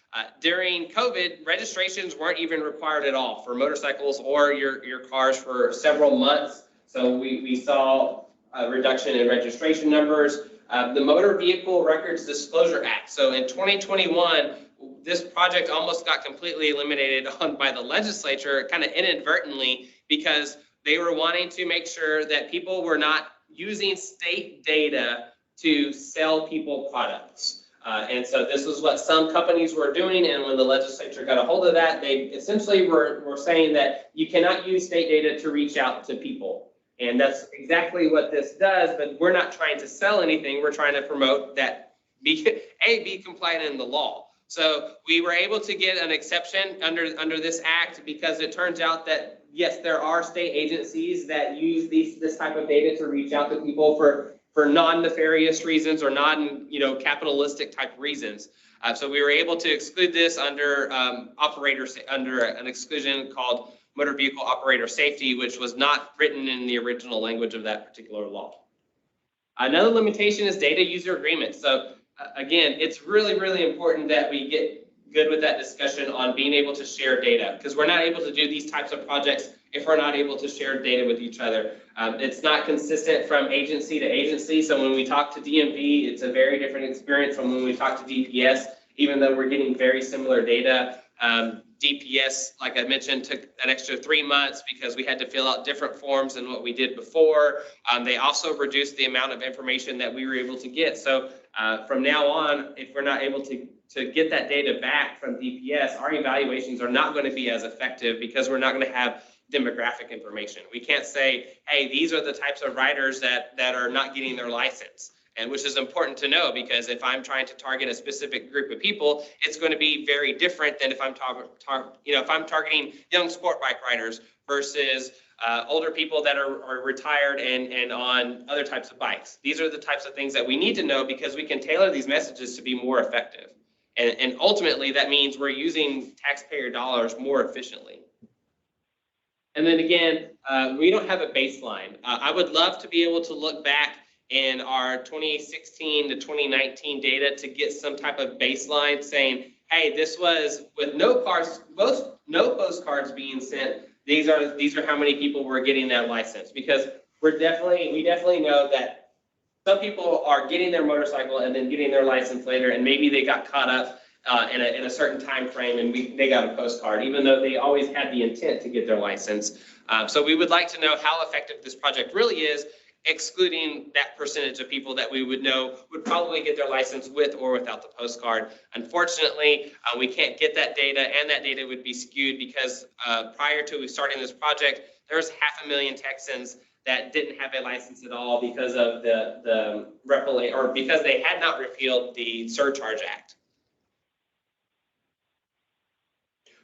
[SPEAKER 7] during COVID, registrations weren't even required at all for motorcycles or your cars for several months. So we saw a reduction in registration numbers. The Motor Vehicle Records Disclosure Act. So in 2021, this project almost got completely eliminated by the legislature, kind of inadvertently, because they were wanting to make sure that people were not using state data to sell people products. And so this was what some companies were doing, and when the legislature got a hold of that, they essentially were saying that you cannot use state data to reach out to people. And that's exactly what this does, but we're not trying to sell anything. We're trying to promote that be compliant in the law. So we were able to get an exception under this act because it turns out that, yes, there are state agencies that use this type of data to reach out to people for non-nefarious reasons or capitalistic type reasons. So we were able to exclude this under under an exclusion called Motor Vehicle Operator Safety, which was not written in the original language of that particular law. Another limitation is data user agreements. So again, it's really, really important that we get good with that discussion on being able to share data, because we're not able to do these types of projects if we're not able to share data with each other. It's not consistent from agency to agency. So when we talk to DMV, it's a very different experience from when we talk to DPS, even though we're getting very similar data. DPS, like I mentioned, took an extra 3 months because we had to fill out different forms than what we did before. They also reduced the amount of information that we were able to get. So from now on, if we're not able to get that data back from DPS, our evaluations are not going to be as effective because we're not going to have demographic information. We can't say, hey, these are the types of riders that are not getting their license. And which is important to know, because if I'm trying to target a specific group of people, it's going to be very different than if I'm if I'm targeting young sport bike riders versus older people that are retired and on other types of bikes. These are the types of things that we need to know because we can tailor these messages to be more effective. And ultimately, that means we're using taxpayer dollars more efficiently. And then again, we don't have a baseline. I would love to be able to look back in our 2016 to 2019 data to get some type of baseline saying, hey, this was with no postcards being sent. These are how many people were getting that license, because we definitely know that some people are getting their motorcycle and then getting their license later, and maybe they got caught up in a certain time frame and they got a postcard, even though they always had the intent to get their license. So we would like to know how effective this project really is, excluding that percentage of people that we would know would probably get their license with or without the postcard. Unfortunately, we can't get that data, and that data would be skewed because prior to starting this project, there was 500,000 Texans that didn't have a license at all because of because they had not repealed the Surcharge Act.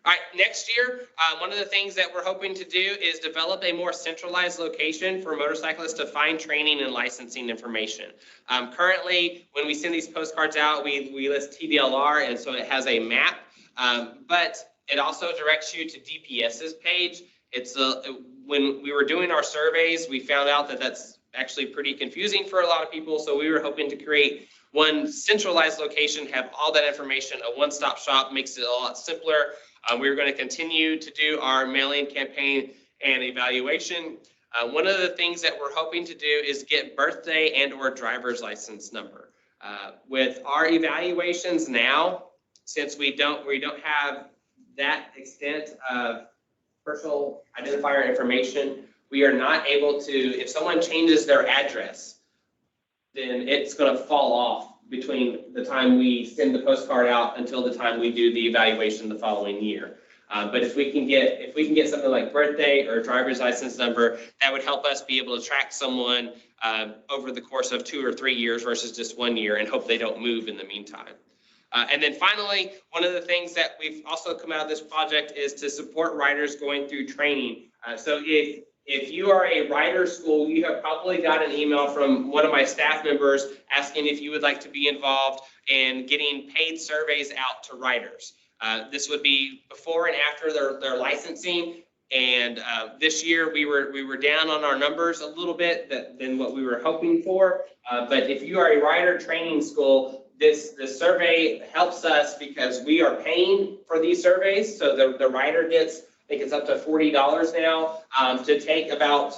[SPEAKER 7] All right, next year, one of the things that we're hoping to do is develop a more centralized location for motorcyclists to find training and licensing information. Currently, when we send these postcards out, we list TDLR, and so it has a map, but it also directs you to DPS's page. When we were doing our surveys, we found out that that's actually pretty confusing for a lot of people, so we were hoping to create one centralized location, have all that information, a one-stop shop, makes it a lot simpler. We're going to continue to do our mailing campaign and evaluation. One of the things that we're hoping to do is get birthday and/or driver's license number. With our evaluations now, since we don't have that extent of personal identifier information, we are not able to, if someone changes their address, then it's going to fall off between the time we send the postcard out until the time we do the evaluation the following year. But if we can get something like birthday or driver's license number, that would help us be able to track someone over the course of 2 or 3 years versus just 1 year, and hope they don't move in the meantime. And then finally, one of the things that we've also come out of this project is to support riders going through training. So if you are a rider school, you have probably got an email from one of my staff members asking if you would like to be involved in getting paid surveys out to riders. This would be before and after their licensing, And this year we were down on our numbers a little bit than what we were hoping for. But if you are a rider training school, this survey helps us because we are paying for these surveys. So the rider gets, I think it's up to $40 now to take about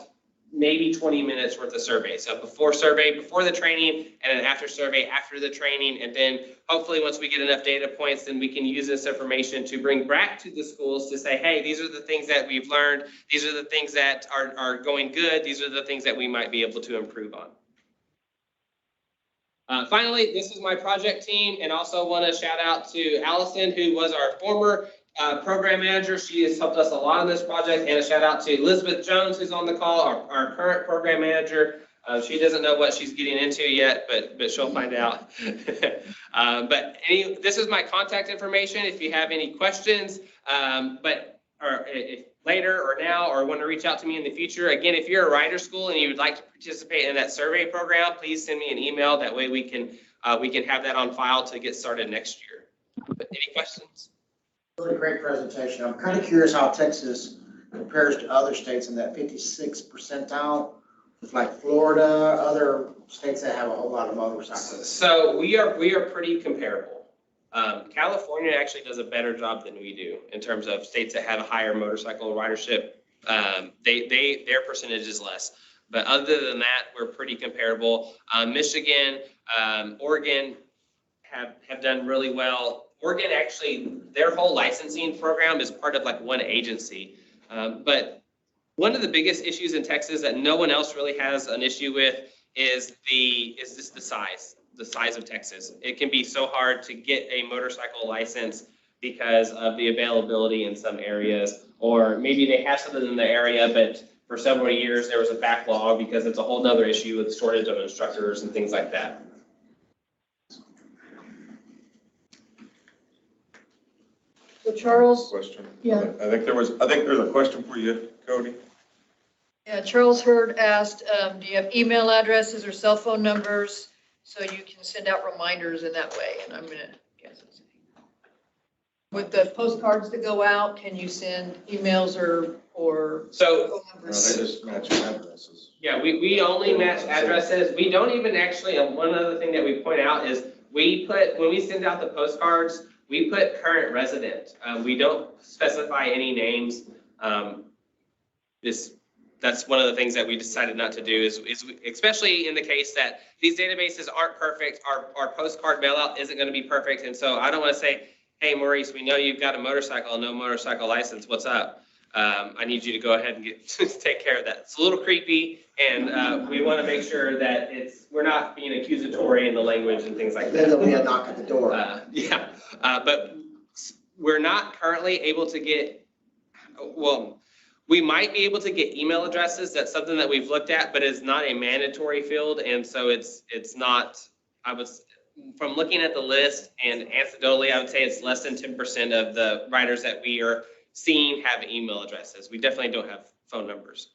[SPEAKER 7] maybe 20 minutes worth of survey. So before the training, and then after survey after the training. And then hopefully once we get enough data points, then we can use this information to bring back to the schools to say, hey, these are the things that we've learned. These are the things that are going good. These are the things that we might be able to improve on. Finally, this is my project team, and also want to shout out to Allison, who was our former program manager. She has helped us a lot on this project, and a shout out to Elizabeth Jones, who's on the call, our current program manager. She doesn't know what she's getting into yet, but she'll find out. This is my contact information if you have any questions, if later or now, or want to reach out to me in the future. Again, if you're a rider school and you would like to participate in that survey program, please send me an email. That way we can have that on file to get started next year. But any questions?
[SPEAKER 8] Really great presentation. I'm kind of curious how Texas compares to other states in that 56th percentile, with like Florida, other states that have a whole lot of motorcycles.
[SPEAKER 7] So we are pretty comparable. California actually does a better job than we do in terms of states that have a higher motorcycle ridership. Their percentage is less, but other than that, we're pretty comparable. Michigan, Oregon have done really well. Oregon actually, their whole licensing program is part of like one agency. But one of the biggest issues in Texas that no one else really has an issue with is just the size of Texas. It can be so hard to get a motorcycle license because of the availability in some areas, or maybe they have something in the area, but for several years there was a backlog because it's a whole nother issue with shortage of instructors and things like that.
[SPEAKER 1] So Charles?
[SPEAKER 2] Question.
[SPEAKER 1] Yeah.
[SPEAKER 2] I think there's a question for you, Cody.
[SPEAKER 1] Yeah, Charles Hurd asked, do you have email addresses or cell phone numbers so you can send out reminders in that way? And I'm gonna guess it's. With the postcards that go out, can you send emails or
[SPEAKER 7] So
[SPEAKER 1] phone
[SPEAKER 2] They
[SPEAKER 1] numbers?
[SPEAKER 2] just match addresses.
[SPEAKER 7] yeah, we only match addresses. We don't even actually, one other thing that we point out is when we send out the postcards, we put current resident. We don't specify any names. That's one of the things that we decided not to do is especially in the case that these databases aren't perfect, our postcard mailout isn't going to be perfect. And so I don't want to say, hey, Maurice, we know you've got a motorcycle and no motorcycle license. What's up? I need you to go ahead and take care of that. It's a little creepy, and we want to make sure that we're not being accusatory in the language and things like that.
[SPEAKER 8] Then there'll be a knock at the door.
[SPEAKER 7] But we're not currently able to get, well, we might be able to get email addresses. That's something that we've looked at, but it's not a mandatory field. And so it's not, from looking at the list and anecdotally, I would say it's less than 10% of the riders that we are seeing have email addresses. We definitely don't have phone numbers.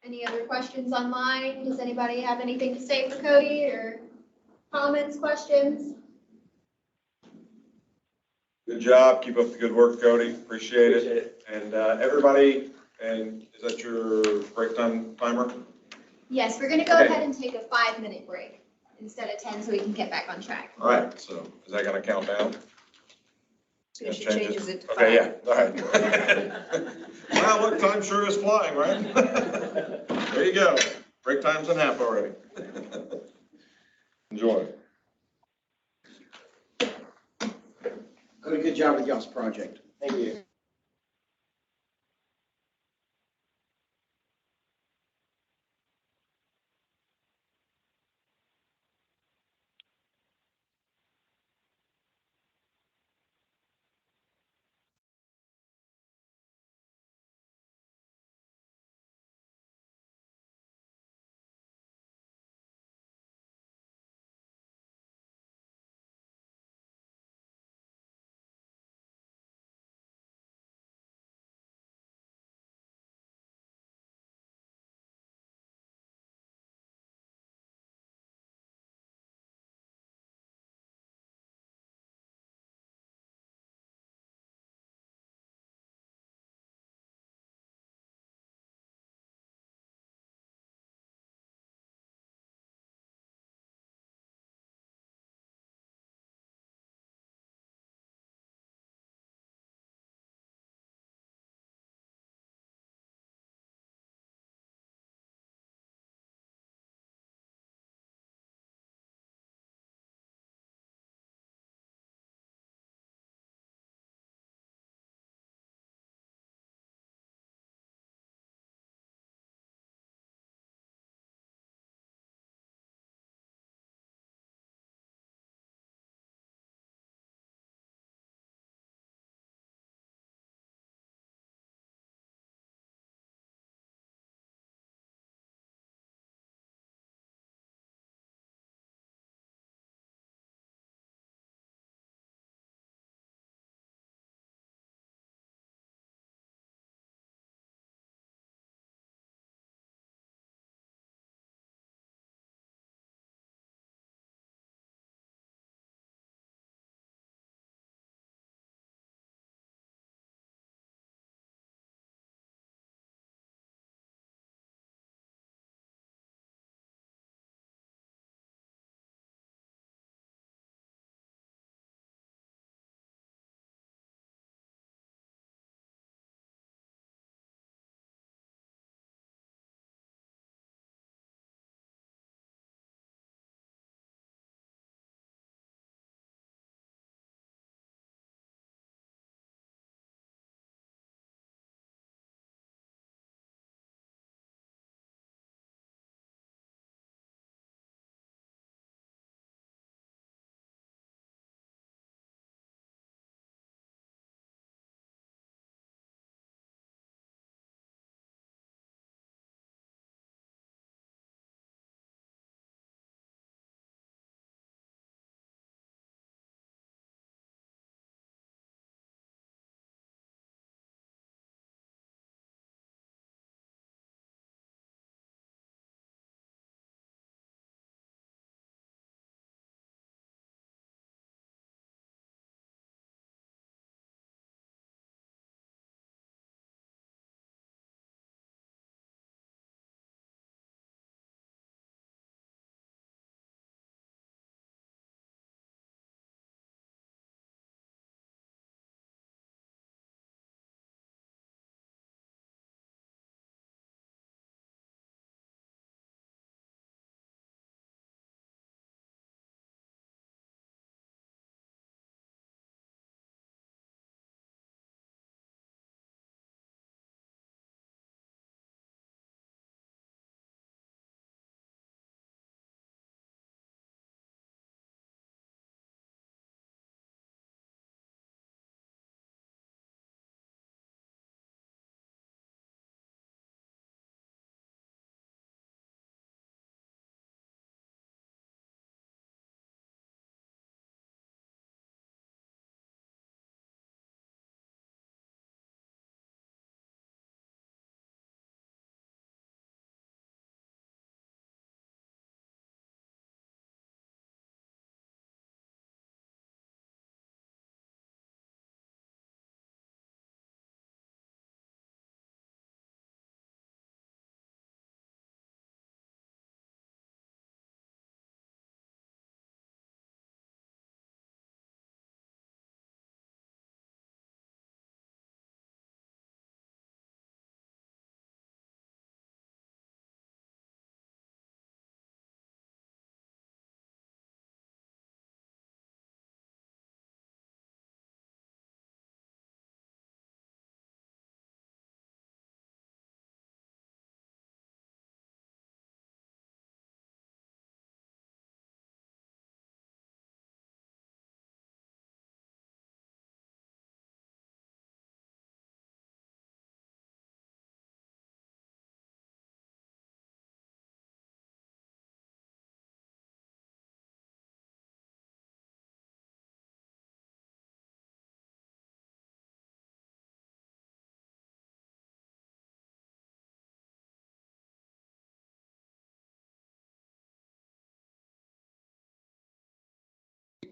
[SPEAKER 3] Any other questions online? Does anybody have anything to say for Cody, or comments, questions?
[SPEAKER 2] Good job. Keep up the good work, Cody. Appreciate it. And everybody, and is that your break time timer?
[SPEAKER 3] Yes, we're gonna go
[SPEAKER 2] Okay.
[SPEAKER 3] ahead and take a 5-minute break instead of 10 so we can get back on track.
[SPEAKER 2] All right, so is that gonna count down?
[SPEAKER 1] So she changes it to 5.
[SPEAKER 2] Okay, yeah, all right. Wow, look, time sure is flying, right? There you go. Break time's in half already. Enjoy.
[SPEAKER 8] Good job with y'all's project. Thank you.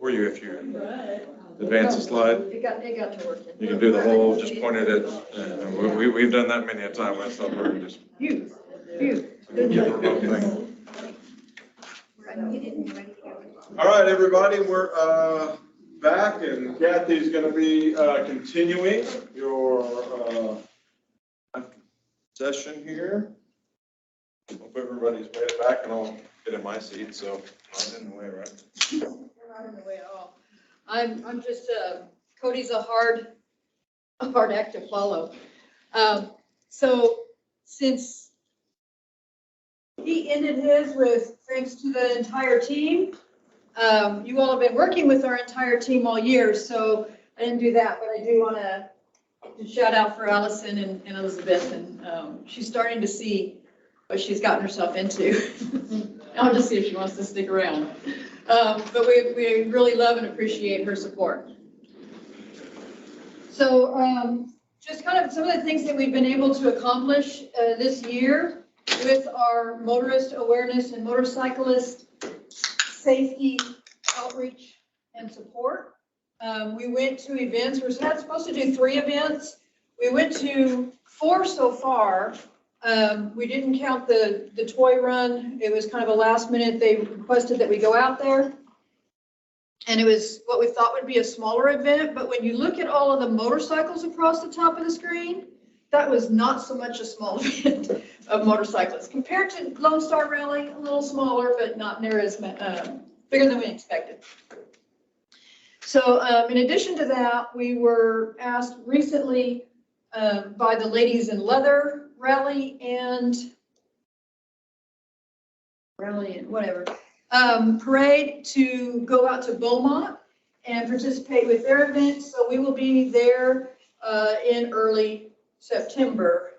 [SPEAKER 2] Or you, if you advance the slide,
[SPEAKER 1] It got to work.
[SPEAKER 2] you can do the whole, just point it at, we've done that many a time, that's not very just.
[SPEAKER 1] Good
[SPEAKER 2] Give the
[SPEAKER 1] job.
[SPEAKER 2] wrong thing. All right, everybody, we're back, and Kathy's going to be continuing your session here. Hope everybody's made it back, and I'll get in my seat, so I'm in the way, right?
[SPEAKER 1] You're not in the way at all. I'm just, Cody's a hard act to follow. So since he ended his with thanks to the entire team, you all have been working with our entire team all year, so I didn't do that, but I do want to shout out for Allison and Elizabeth, and she's starting to see what she's gotten herself into. I'll just see if she wants to stick around. But we really love and appreciate her support. So just kind of some of the things that we've been able to accomplish this year with our motorist awareness and motorcyclist safety outreach and support. We went to events. We're supposed to do 3 events. We went to 4 so far. We didn't count the toy run. It was kind of a last minute. They requested that we go out there. And it was what we thought would be a smaller event. But when you look at all of the motorcycles across the top of the screen, that was not so much a small event of motorcyclists. Compared to Lone Star Rally, a little smaller, but not near as bigger than we expected. So in addition to that, we were asked recently by the Ladies in Leather Rally and parade to go out to Beaumont and participate with their event. So we will be there in early September.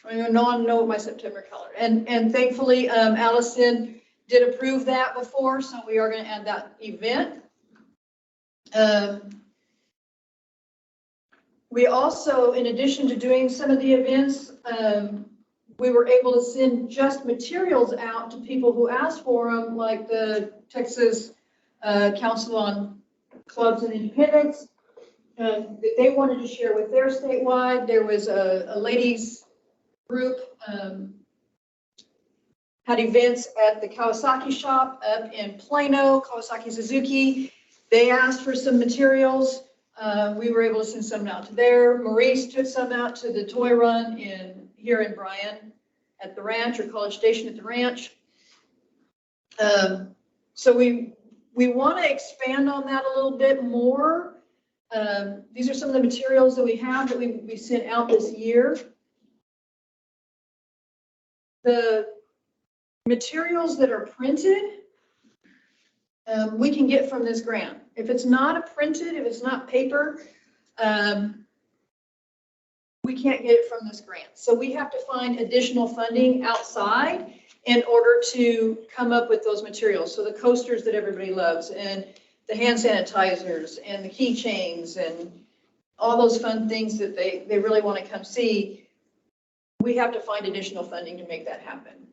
[SPEAKER 1] I don't know what my September color. And thankfully, Allison did approve that before, so we are going to add that event. We also, in addition to doing some of the events, we were able to send just materials out to people who asked for them, like the Texas Council on Clubs and Independents, that they wanted to share with their statewide. There was a ladies group had events at the Kawasaki shop up in Plano, Kawasaki Suzuki. They asked for some materials. We were able to send some out to there. Maurice took some out to the toy run here in Bryan at the ranch, or College Station at the ranch. So we want to expand on that a little bit more. These are some of the materials that we have that we sent out this year. The materials that are printed, we can get from this grant. If it's not printed, if it's not paper, we can't get it from this grant. So we have to find additional funding outside in order to come up with those materials. So the coasters that everybody loves, and the hand sanitizers, and the keychains, and all those fun things that they really want to come see, we have to find additional funding to make that happen.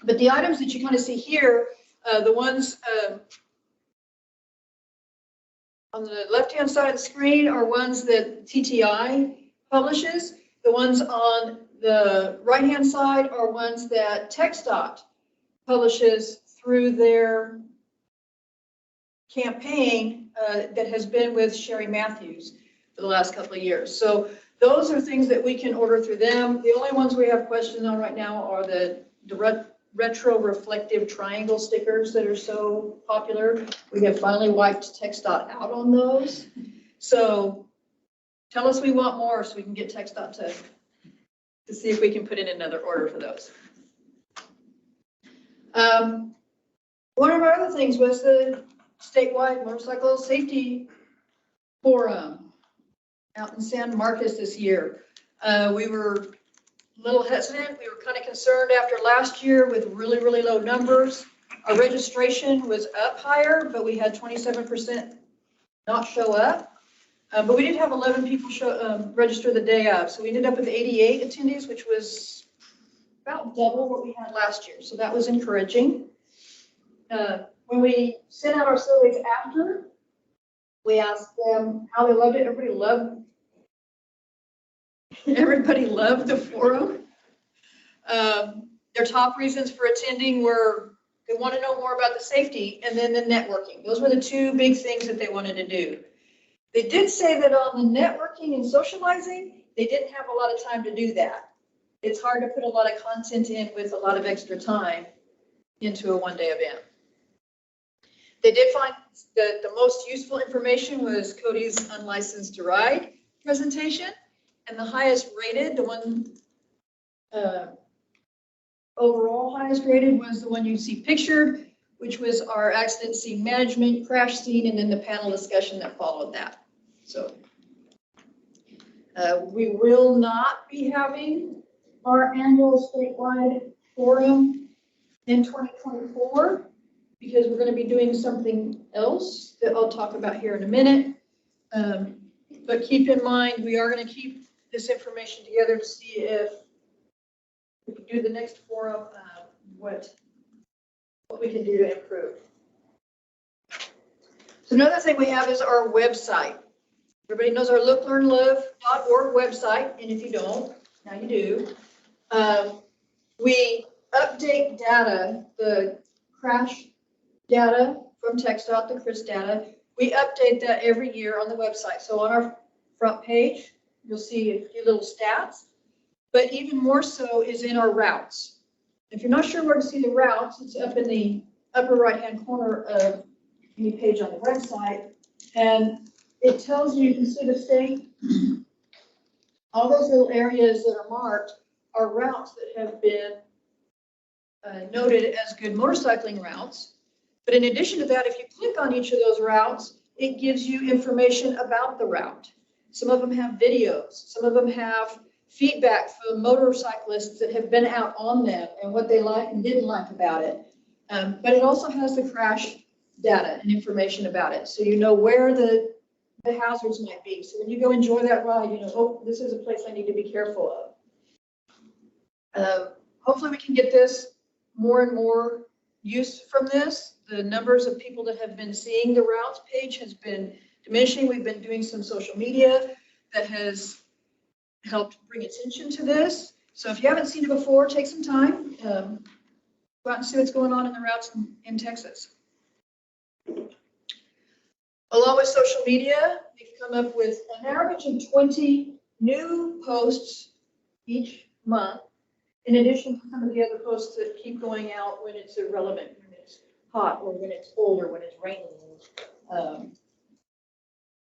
[SPEAKER 1] But the items that you kind of see here, the ones on the left-hand side of the screen are ones that TTI publishes. The ones on the right-hand side are ones that TxDOT publishes through their campaign that has been with Sherry Matthews for the last couple of years. So those are things that we can order through them. The only ones we have questions on right now are the retro reflective triangle stickers that are so popular. We have finally wiped TxDOT out on those. So tell us we want more so we can get TxDOT to see if we can put in another order for those. One of our other things was the statewide motorcycle safety forum out in San Marcos this year. We were a little hesitant. We were kind of concerned after last year with really, really low numbers. Our registration was up higher, but we had 27% not show up. But we did have 11 people register the day of. So we ended up with 88 attendees, which was about double what we had last year. So that was encouraging. What when we sent out our surveys after, we asked them how they loved it. Everybody loved the forum. Their top reasons for attending were they want to know more about the safety and then the networking. Those were the two big things that they wanted to do. They did say that on the networking and socializing, they didn't have a lot of time to do that. It's hard to put a lot of content in with a lot of extra time into a one-day event. They did find that the most useful information was Cody's unlicensed to ride presentation, and the highest rated, the one overall highest rated was the one you see pictured, which was our accident scene management, crash scene, and then the panel discussion that followed that. So we will not be having our annual statewide forum in 2024 because we're going to be doing something else that I'll talk about here in a minute. But keep in mind, we are going to keep this information together to see if we can do the next forum, what we can do to improve. So another thing we have is our website. Everybody knows our looklearnlive.org website, and if you don't, now you do. We update data, the crash data from TxDOT, the CRIS data. We update that every year on the website. So on our front page, you'll see a few little stats, but even more so is in our routes. If you're not sure where to see the routes, it's up in the upper right-hand corner of any page on the website, and it tells you can see the state. All those little areas that are marked are routes that have been noted as good motorcycling routes. But in addition to that, if you click on each of those routes, it gives you information about the route. Some of them have videos. Some of them have feedback from motorcyclists that have been out on them and what they liked and didn't like about it. But it also has the crash data and information about it. So you know where the hazards might be. So when you go enjoy that ride, you know, oh, this is a place I need to be careful of. Hopefully we can get this more and more use from this. The numbers of people that have been seeing the routes page has been diminishing. We've been doing some social media that has helped bring attention to this. So if you haven't seen it before, take some time. Go out and see what's going on in the routes in Texas. Along with social media, we've come up with an average of 20 new posts each month, in addition to some of the other posts that keep going out when it's irrelevant, when it's hot, or when it's cold, or when it's raining,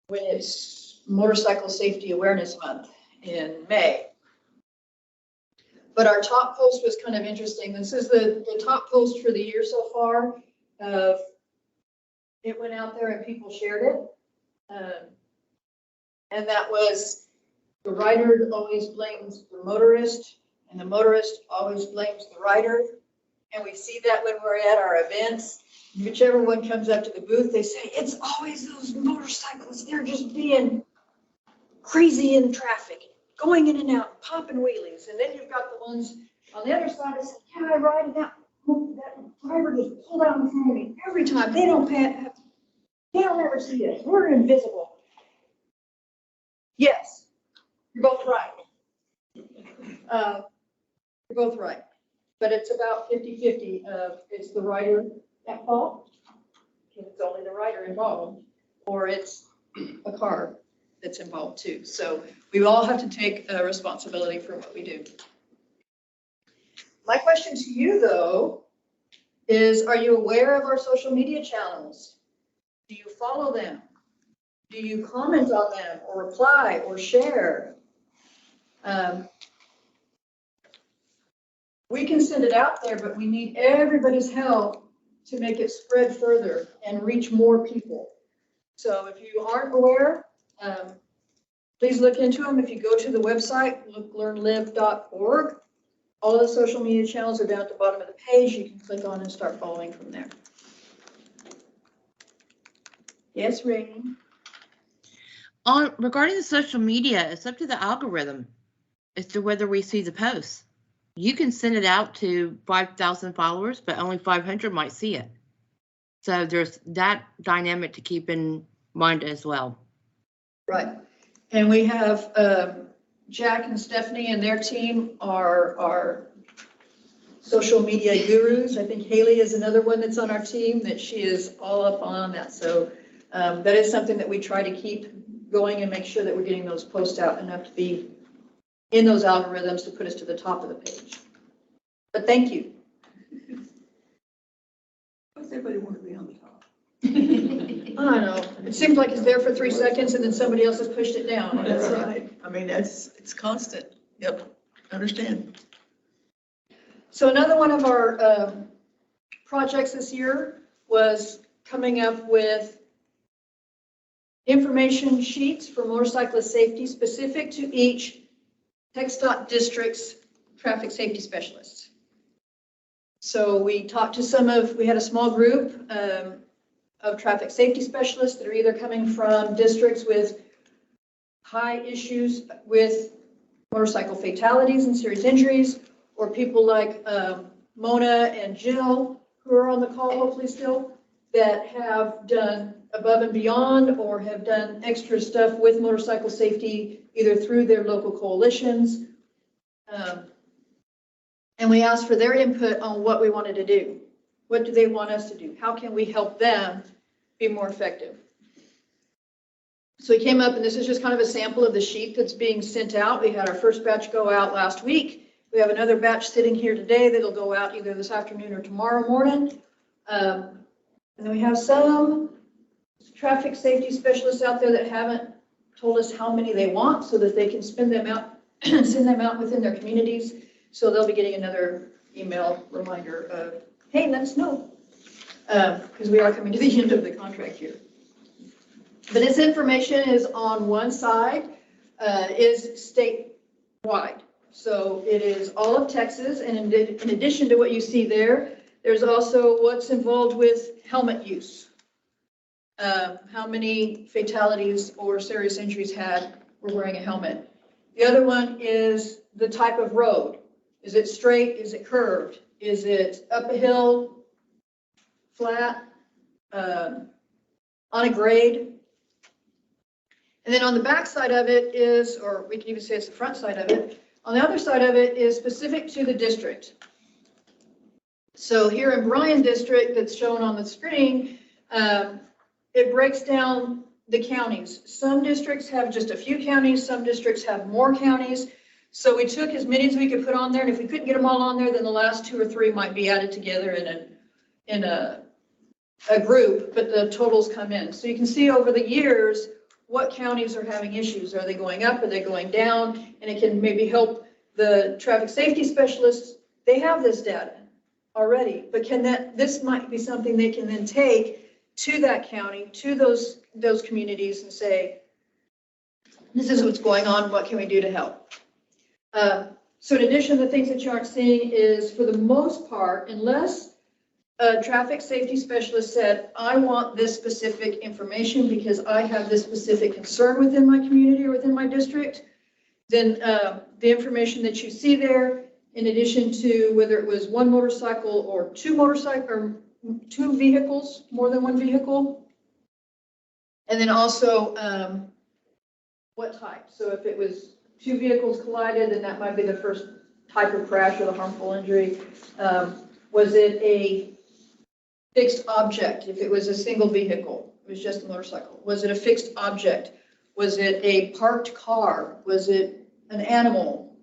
[SPEAKER 1] when it's Motorcycle Safety Awareness Month in May. But our top post was kind of interesting. This is the top post for the year so far. It went out there and people shared it. And that was the rider always blames the motorist, and the motorist always blames the rider. And we see that when we're at our events. Whichever one comes up to the booth, they say, it's always those motorcyclists. They're just being crazy in traffic, going in and out, popping wheelies. And then you've got the ones on the other side that say, yeah, I ride, and that driver just pulled out in front of me every time. They don't ever see us. We're invisible. Yes, you're both right. You're both right. But it's about 50-50 of it's the rider at fault, and it's only the rider involved, or it's a car that's involved too. So we all have to take responsibility for what we do. My question to you, though, is are you aware of our social media channels? Do you follow them? Do you comment on them or reply or share? We can send it out there, but we need everybody's help to make it spread further and reach more people. So if you aren't aware, please look into them. If you go to the website, looklearnlive.org, all of the social media channels are down at the bottom of the page. You can click on and start following from there. Yes, Rainey?
[SPEAKER 4] Regarding the social media, it's up to the algorithm as to whether we see the posts. You can send it out to 5,000 followers, but only 500 might see it. So there's that dynamic to keep in mind as well.
[SPEAKER 1] Right. And we have Jack and Stephanie and their team are social media gurus. I think Haley is another one that's on our team that she is all up on that. So that is something that we try to keep going and make sure that we're getting those posts out enough to be in those algorithms to put us to the top of the page. But thank you.
[SPEAKER 9] Why does everybody want to be on the top?
[SPEAKER 1] I don't know. It seems like it's there for 3 seconds and then somebody else has pushed it down.
[SPEAKER 9] That's right. I mean, it's constant. Yep, understand.
[SPEAKER 1] So another one of our projects this year was coming up with information sheets for motorcyclist safety specific to each TxDOT district's traffic safety specialists. So we talked to we had a small group of traffic safety specialists that are either coming from districts with high issues with motorcycle fatalities and serious injuries, or people like Mona and Jill, who are on the call hopefully still, that have done above and beyond or have done extra stuff with motorcycle safety, either through their local coalitions. And we asked for their input on what we wanted to do. What do they want us to do? How can we help them be more effective? So we came up, and this is just kind of a sample of the sheet that's being sent out. We had our first batch go out last week. We have another batch sitting here today that'll go out either this afternoon or tomorrow morning. And then we have some traffic safety specialists out there that haven't told us how many they want so that they can send them out within their communities. So they'll be getting another email reminder of, hey, let us know, because we are coming to the end of the contract here. But this information is on one side, is statewide. So it is all of Texas, and in addition to what you see there, there's also what's involved with helmet use. How many fatalities or serious injuries were wearing a helmet. The other one is the type of road. Is it straight? Is it curved? Is it up a hill, flat, on a grade? And then on the back side of it is, or we can even say it's the front side of it, on the other side of it is specific to the district. So here in Bryan District, that's shown on the screen, it breaks down the counties. Some districts have just a few counties, some districts have more counties. So we took as many as we could put on there, and if we couldn't get them all on there, then the last 2 or 3 might be added together in a group, but the totals come in. So you can see over the years what counties are having issues. Are they going up? Are they going down? And it can maybe help the traffic safety specialists. They have this data already, but this might be something they can then take to that county, to those communities, and say, this is what's going on, what can we do to help? So in addition, the things that you aren't seeing is, for the most part, unless a traffic safety specialist said, I want this specific information because I have this specific concern within my community or within my district, then the information that you see there, in addition to whether it was one motorcycle or two vehicles, more than one vehicle, and then also what type. So if it was 2 vehicles collided, then that might be the first type of crash or the harmful injury. Was it a fixed object? If it was a single vehicle, it was just a motorcycle. Was it a fixed object? Was it a parked car? Was it an animal?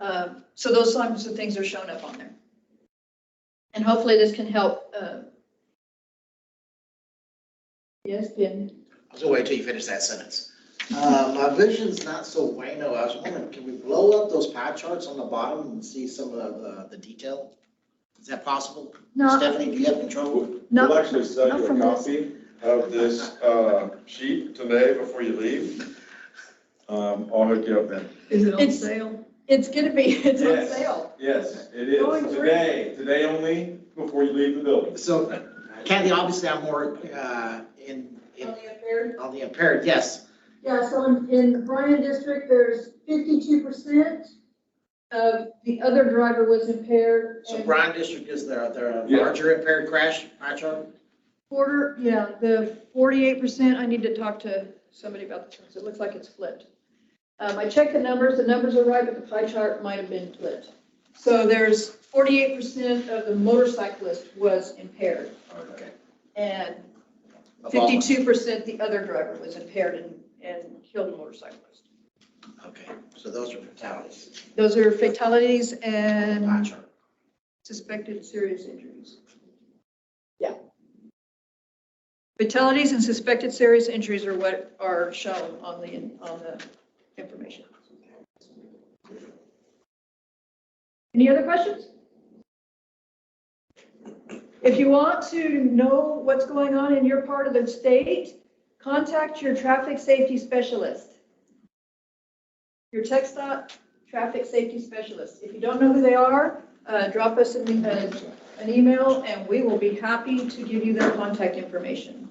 [SPEAKER 1] So those kinds of things are shown up on there. And hopefully this can help. Yes, Ben?
[SPEAKER 8] I was gonna wait till you finish that sentence. My vision's not so bueno. I was wondering, can we blow up those pie charts on the bottom and see some of the detail? Is that possible?
[SPEAKER 1] No.
[SPEAKER 8] Stephanie, do you have control?
[SPEAKER 1] No.
[SPEAKER 2] We'll actually send you a copy of this sheet today before you leave. I'll hook you up then.
[SPEAKER 9] Is it on sale?
[SPEAKER 1] It's on
[SPEAKER 2] Yes.
[SPEAKER 1] sale.
[SPEAKER 2] Yes, it
[SPEAKER 1] Going
[SPEAKER 2] is
[SPEAKER 1] through.
[SPEAKER 2] today only, before you leave the building.
[SPEAKER 8] So, Kathy, obviously I'm more on the impaired, yes.
[SPEAKER 1] Yeah, so in the Bryan district, there's 52% The other driver was impaired.
[SPEAKER 8] So
[SPEAKER 1] and
[SPEAKER 8] Bryan District is the
[SPEAKER 2] Yeah.
[SPEAKER 8] larger impaired crash, my chart?
[SPEAKER 1] The 48%, I need to talk to somebody about this, it looks like it's flipped. I checked the numbers are right, but the pie chart might have been flipped. So there's 48% of the motorcyclist was impaired,
[SPEAKER 8] Okay.
[SPEAKER 1] and
[SPEAKER 8] Of all-
[SPEAKER 1] 52% the other driver was impaired and killed a motorcyclist.
[SPEAKER 8] Okay, so those are fatalities.
[SPEAKER 1] Those are fatalities
[SPEAKER 8] Pie
[SPEAKER 1] and
[SPEAKER 8] chart.
[SPEAKER 1] suspected serious injuries. Yeah. Fatalities and suspected serious injuries are what are shown on the information. Any other questions? If you want to know what's going on in your part of the state, contact your traffic safety specialist. Your TxDOT traffic safety specialist. If you don't know who they are, drop us an email and we will be happy to give you their contact information.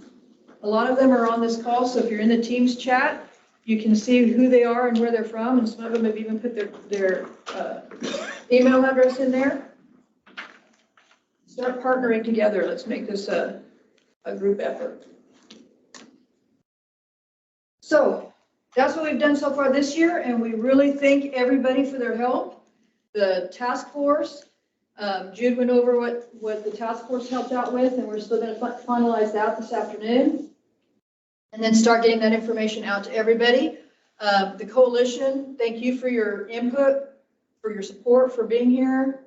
[SPEAKER 1] A lot of them are on this call, so if you're in the Teams chat, you can see who they are and where they're from, and some of them have even put their email address in there. Start partnering together. Let's make this a group effort. So that's what we've done so far this year, and we really thank everybody for their help. The task force, Jude went over what the task force helped out with, and we're still going to finalize that this afternoon. And then start getting that information out to everybody. The coalition, thank you for your input, for your support, for being here.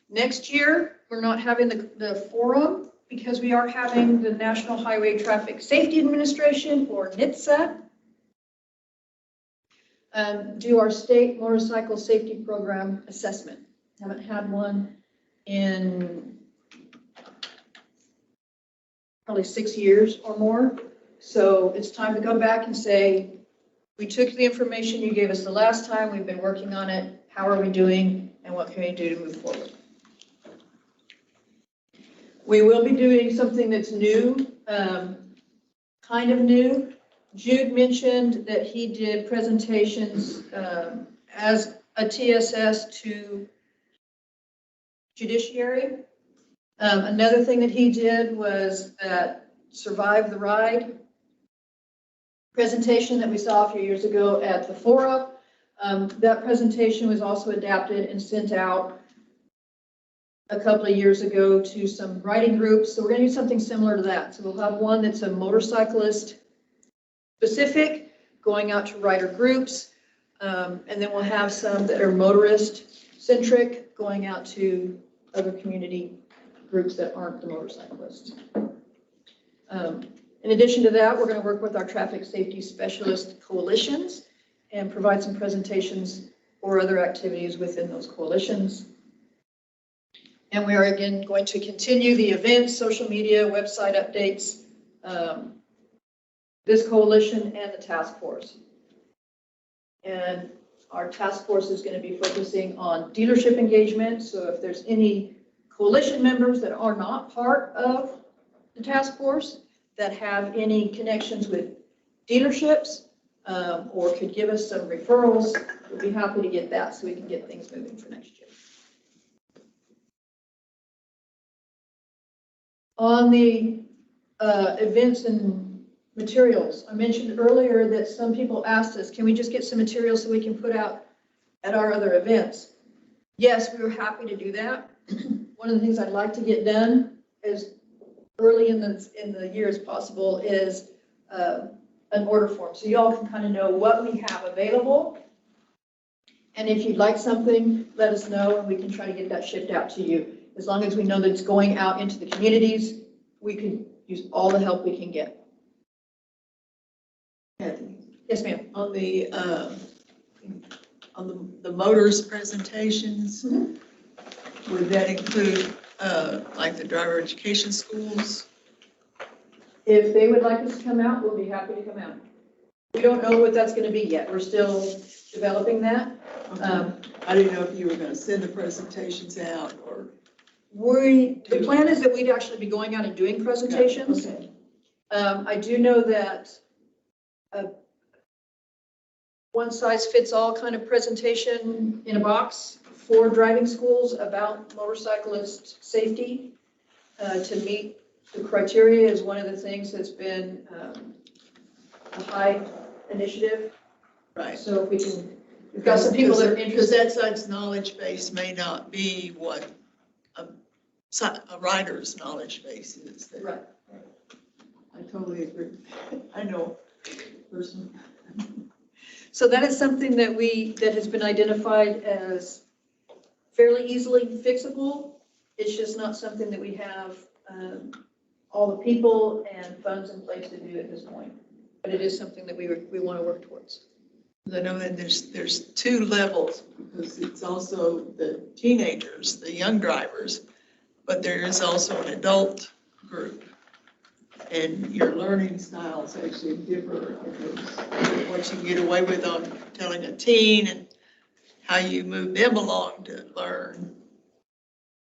[SPEAKER 1] Next year, we're not having the forum because we are having the National Highway Traffic Safety Administration, or NHTSA, do our state motorcycle safety program assessment. Haven't had one in probably 6 years or more. So it's time to go back and say, we took the information you gave us the last time, we've been working on it, how are we doing, and what can we do to move forward? We will be doing something that's new, kind of new. Jude mentioned that he did presentations as a TSS to judiciary. Another thing that he did was that Survive the Ride presentation that we saw a few years ago at the Fora. That presentation was also adapted and sent out a couple of years ago to some writing groups. So we're going to do something similar to that. So we'll have one that's a motorcyclist specific, going out to rider groups. And then we'll have some that are motorist centric, going out to other community groups that aren't the motorcyclists. In addition to that, we're going to work with our traffic safety specialist coalitions and provide some presentations or other activities within those coalitions. And we are again going to continue the events, social media, website updates, this coalition and the task force. And our task force is going to be focusing on dealership engagement. So if there's any coalition members that are not part of the task force that have any connections with dealerships or could give us some referrals, we'll be happy to get that so we can get things moving for next year. On the events and materials, I mentioned earlier that some people asked us, can we just get some materials so we can put out at our other events? Yes, we were happy to do that. One of the things I'd like to get done as early in the year as possible is an order form. So you all can kind of know what we have available. And if you'd like something, let us know and we can try to get that shipped out to you. As long as we know that it's going out into the communities, we can use all the help we can get. Yes, ma'am.
[SPEAKER 9] On the motors presentations, would that include like the driver education schools?
[SPEAKER 1] If they would like us to come out, we'll be happy to come out. We don't know what that's going to be yet. We're still developing that.
[SPEAKER 9] I didn't know if you were going to send the presentations out or.
[SPEAKER 1] The plan is that we'd actually be going out and doing presentations.
[SPEAKER 9] Okay.
[SPEAKER 1] I do know that one-size-fits-all kind of presentation in a box for driving schools about motorcyclist safety to meet the criteria is one of the things that's been a high initiative.
[SPEAKER 9] Right.
[SPEAKER 1] So if we can, we've got some people that are
[SPEAKER 9] Because
[SPEAKER 1] interested.
[SPEAKER 9] that side's knowledge base may not be what a rider's knowledge base is.
[SPEAKER 1] Right.
[SPEAKER 9] I totally agree. I know personally.
[SPEAKER 1] So that is something that that has been identified as fairly easily fixable. It's just not something that we have all the people and funds in place to do at this point. But it is something that we want to work towards.
[SPEAKER 9] I know that there's two levels, because it's also the teenagers, the young drivers, but there is also an adult group. And your learning styles actually differ, because what you get away with on telling a teen and how you move them along to learn,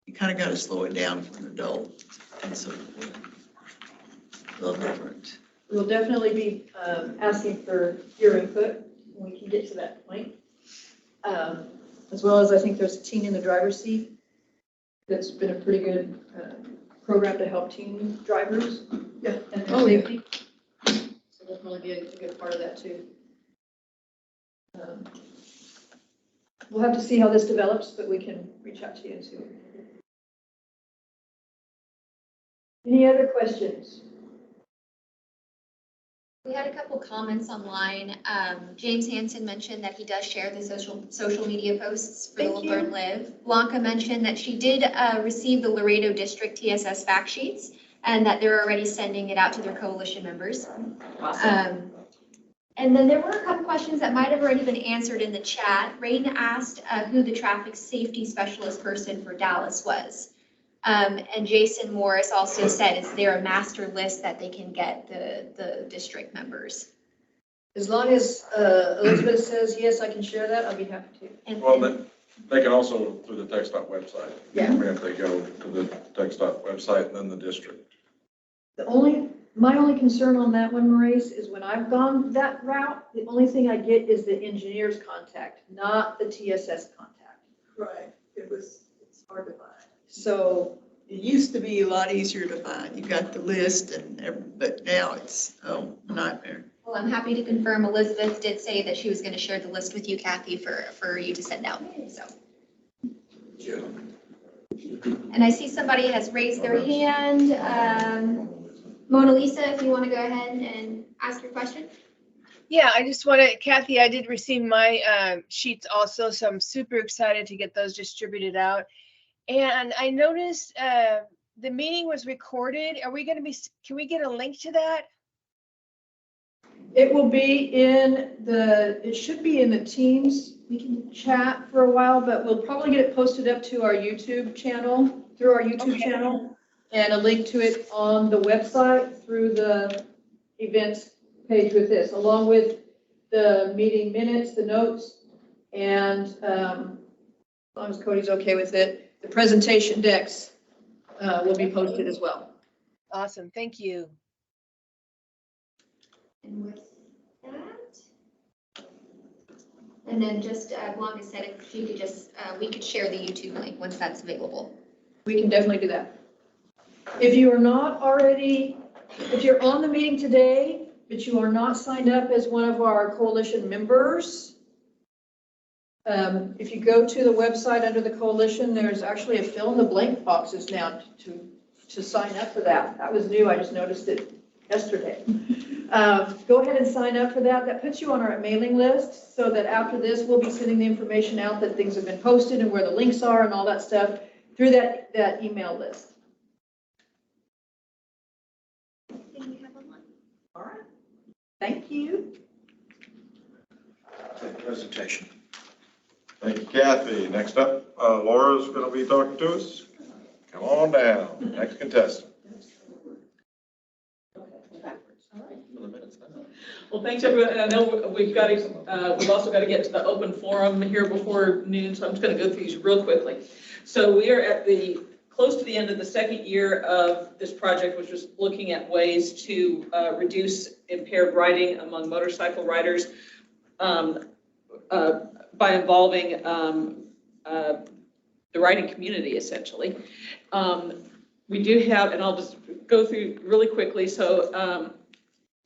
[SPEAKER 9] you kind of got to slow it down for an adult. And so a little different.
[SPEAKER 1] We'll definitely be asking for your input when we can get to that point. As well as I think there's a teen in the driver's seat. That's been a pretty good program to help teen drivers.
[SPEAKER 9] Yeah.
[SPEAKER 1] And their
[SPEAKER 9] Oh, yeah.
[SPEAKER 1] safety. So that'll probably be a good part of that too. We'll have to see how this develops, but we can reach out to you and see what we can do. Any other questions?
[SPEAKER 3] We had a couple comments online. James Hansen mentioned that he does share the social media posts for the
[SPEAKER 1] Thank you.
[SPEAKER 3] Learn Live. Blanca mentioned that she did receive the Laredo District TSS fact sheets and that they're already sending it out to their coalition members.
[SPEAKER 1] Awesome.
[SPEAKER 3] And then there were a couple questions that might have already been answered in the chat. Rain asked who the traffic safety specialist person for Dallas was. And Jason Morris also said, is there a master list that they can get the district members?
[SPEAKER 1] As long as Elizabeth says, yes, I can share that, I'll be happy to.
[SPEAKER 3] And
[SPEAKER 2] Well, they can also through the TxDOT website.
[SPEAKER 1] Yeah.
[SPEAKER 2] I mean, if they go to the TxDOT website and then the district.
[SPEAKER 1] My only concern on that one, Maurice, is when I've gone that route, the only thing I get is the engineer's contact, not the TSS contact.
[SPEAKER 9] Right. It's hard to find.
[SPEAKER 1] So
[SPEAKER 9] it used to be a lot easier to find. You got the list but now it's a nightmare.
[SPEAKER 3] Well, I'm happy to confirm Elizabeth did say that she was going to share the list with you, Kathy, for you to send out. So.
[SPEAKER 2] Yeah.
[SPEAKER 3] And I see somebody has raised their hand. Mona Lisa, if you want to go ahead and ask your question.
[SPEAKER 18] Yeah, I just want to, Kathy, I did receive my sheets also, so I'm super excited to get those distributed out. And I noticed the meeting was recorded. Are we going to be, can we get a link to that?
[SPEAKER 1] it will be it should be in the Teams. We can chat for a while, but we'll probably get it posted up to our YouTube channel, through our YouTube channel, and a link to it on the website through the events page with this, along with the meeting minutes, the notes, and as long as Cody's okay with it, the presentation decks will be posted as well.
[SPEAKER 18] Awesome, thank you.
[SPEAKER 3] And with that, and then just Blanca said if she could just, we could share the YouTube link once that's available.
[SPEAKER 1] We can definitely do that. If you are not already, if you're on the meeting today, but you are not signed up as one of our coalition members, if you go to the website under the coalition, there's actually a fill in the blank boxes now to sign up for that. That was new. I just noticed it yesterday. Go ahead and sign up for that. That puts you on our mailing list so that after this, we'll be sending the information out that things have been posted and where the links are and all that stuff through that email list. All right. Thank you.
[SPEAKER 8] Presentation.
[SPEAKER 2] Thank you, Kathy. Next up, Laura's going to be talking to us. Come on down. Next contestant.
[SPEAKER 11] Well, thanks everyone. And I know we've also got to get to the open forum here before noon, so I'm just going to go through these real quickly. So we are at close to the end of the second year of this project, which was looking at ways to reduce impaired riding among motorcycle riders. by involving the riding community, essentially. We do have, and I'll just go through really quickly. So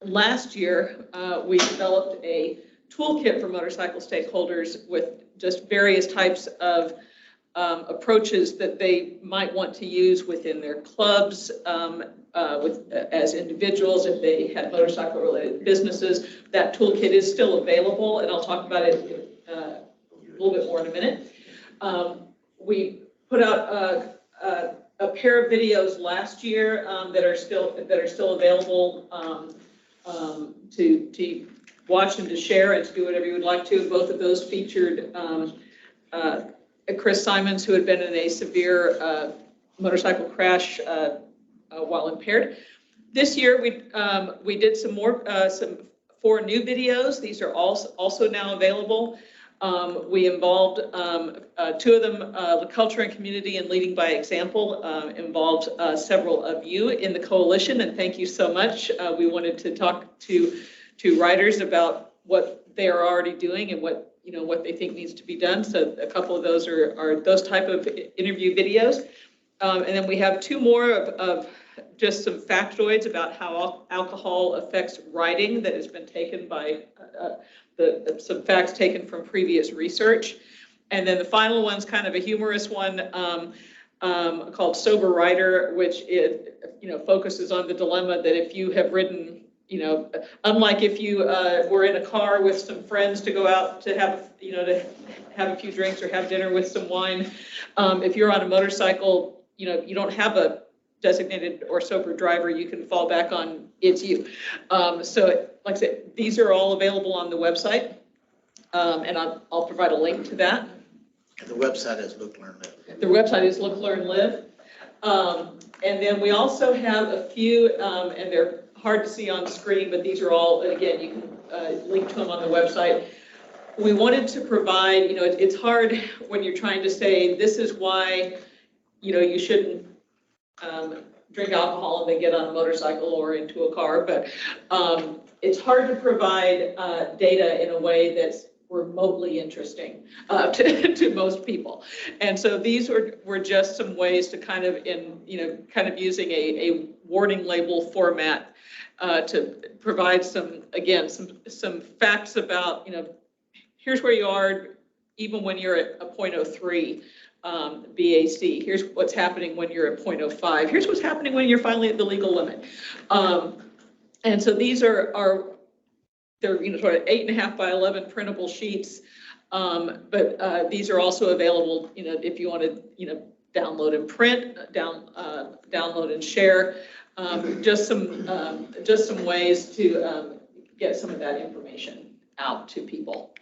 [SPEAKER 11] last year, we developed a toolkit for motorcycle stakeholders with just various types of approaches that they might want to use within their clubs, as individuals, if they had motorcycle-related businesses. That toolkit is still available, and I'll talk about it a little bit more in a minute. We put out a pair of videos last year that are still available to watch and to share and to do whatever you would like to. Both of those featured Chris Simons, who had been in a severe motorcycle crash while impaired. This year, we did some 4 new videos. These are also now available. We involved 2 of them, the Culture and Community and Leading by Example, involved several of you in the coalition, and thank you so much. We wanted to talk to riders about what they are already doing and what they think needs to be done. So a couple of those are those type of interview videos. And then we have 2 more of just some factoids about how alcohol affects riding that has been taken by some facts taken from previous research. And then the final one's kind of a humorous one called Sober Rider, which focuses on the dilemma that if you have ridden, unlike if you were in a car with some friends to go out to have a few drinks or have dinner with some wine, if you're on a motorcycle, you don't have a designated or sober driver you can fall back on. It's you. So like I said, these are all available on the website, and I'll provide a link to that.
[SPEAKER 8] The website is Look, Learn, Live.
[SPEAKER 11] The website is Look, Learn, Live. And then we also have a few, and they're hard to see on screen, but these are all, again, you can link to them on the website. We wanted to provide, it's hard when you're trying to say, this is why, you shouldn't drink alcohol and then get on a motorcycle or into a car, but it's hard to provide data in a way that's remotely interesting to most people. And so these were just some ways to kind of using a warning label format to provide some facts about, here's where you are even when you're at a 0.03 BAC. Here's what's happening when you're at 0.05. Here's what's happening when you're finally at the legal limit. And so these they're sort of 8.5 by 11 printable sheets, but these are also available, if you want to, download and print, download and share. Just some ways to get some of that information out to people.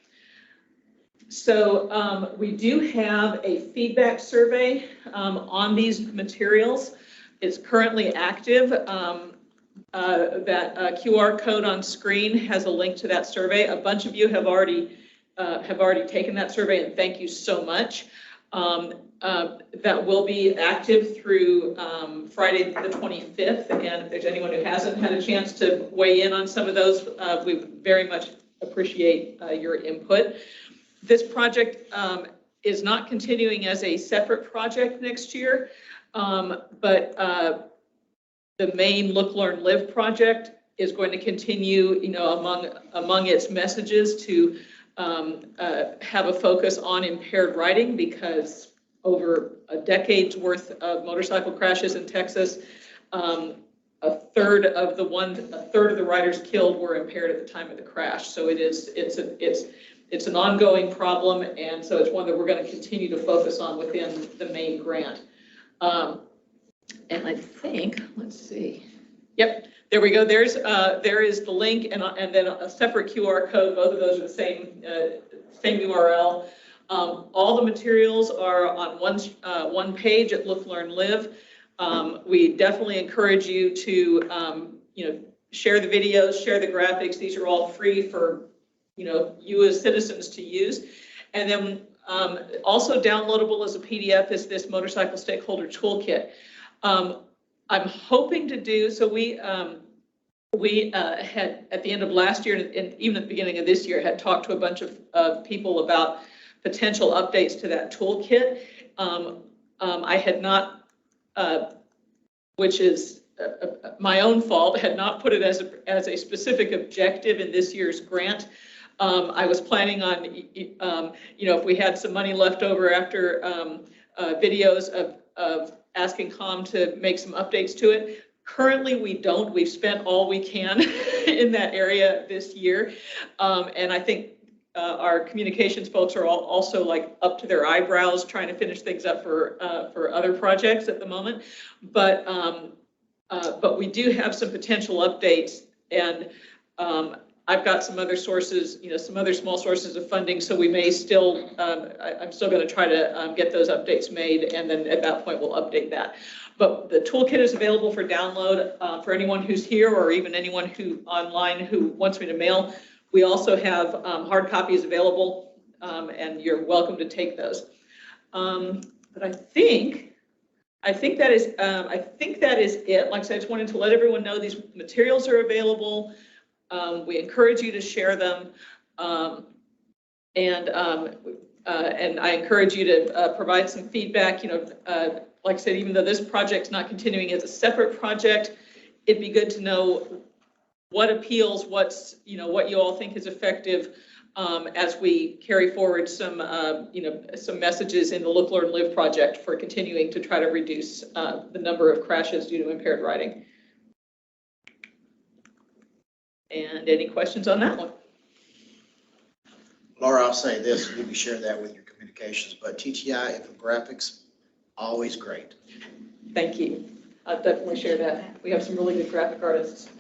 [SPEAKER 11] So we do have a feedback survey on these materials. It's currently active. That QR code on screen has a link to that survey. A bunch of you have already taken that survey, and thank you so much. That will be active through Friday the 25th, and if there's anyone who hasn't had a chance to weigh in on some of those, we very much appreciate your input. This project is not continuing as a separate project next year, but the main Look, Learn, Live project is going to continue, among its messages to have a focus on impaired riding, because over a decade's worth of motorcycle crashes in Texas, a third of the riders killed were impaired at the time of the crash. So it's an ongoing problem, and so it's one that we're going to continue to focus on within the main grant. And I think, let's see. Yep, there we go. There is the link, and then a separate QR code. Both of those are the same URL. All the materials are on one page at Look, Learn, Live. We definitely encourage you to share the videos, share the graphics. These are all free for you as citizens to use. And then also downloadable as a PDF is this Motorcycle Stakeholder Toolkit. I'm hoping to do, so we we had, at the end of last year and even at the beginning of this year, had talked to a bunch of people about potential updates to that toolkit. I had not, which is my own fault, had not put it as a specific objective in this year's grant. I was planning on, if we had some money left over after videos of asking COM to make some updates to it. Currently, we don't. We've spent all we can in that area this year. And I think our communications folks are also like up to their eyebrows trying to finish things up for other projects at the moment. But we do have some potential updates, and I've got some other sources, some other small sources of funding. So we may still, I'm still going to try to get those updates made, and then at that point we'll update that. But the toolkit is available for download for anyone who's here, or even anyone who online who wants me to mail. We also have hard copies available, and you're welcome to take those. But I think that is it. Like I said, I just wanted to let everyone know these materials are available. We encourage you to share them, and I encourage you to provide some feedback. Like I said, even though this project's not continuing as a separate project, it'd be good to know what appeals, what you all think is effective, as we carry forward some messages in the Look, Learn, Live project for continuing to try to reduce the number of crashes due to impaired riding. And any questions on that one?
[SPEAKER 8] Laura, I'll say this, you can share that with your communications, but TTI infographics, always great.
[SPEAKER 11] Thank you. I'll definitely share that. We have some really good graphic artists.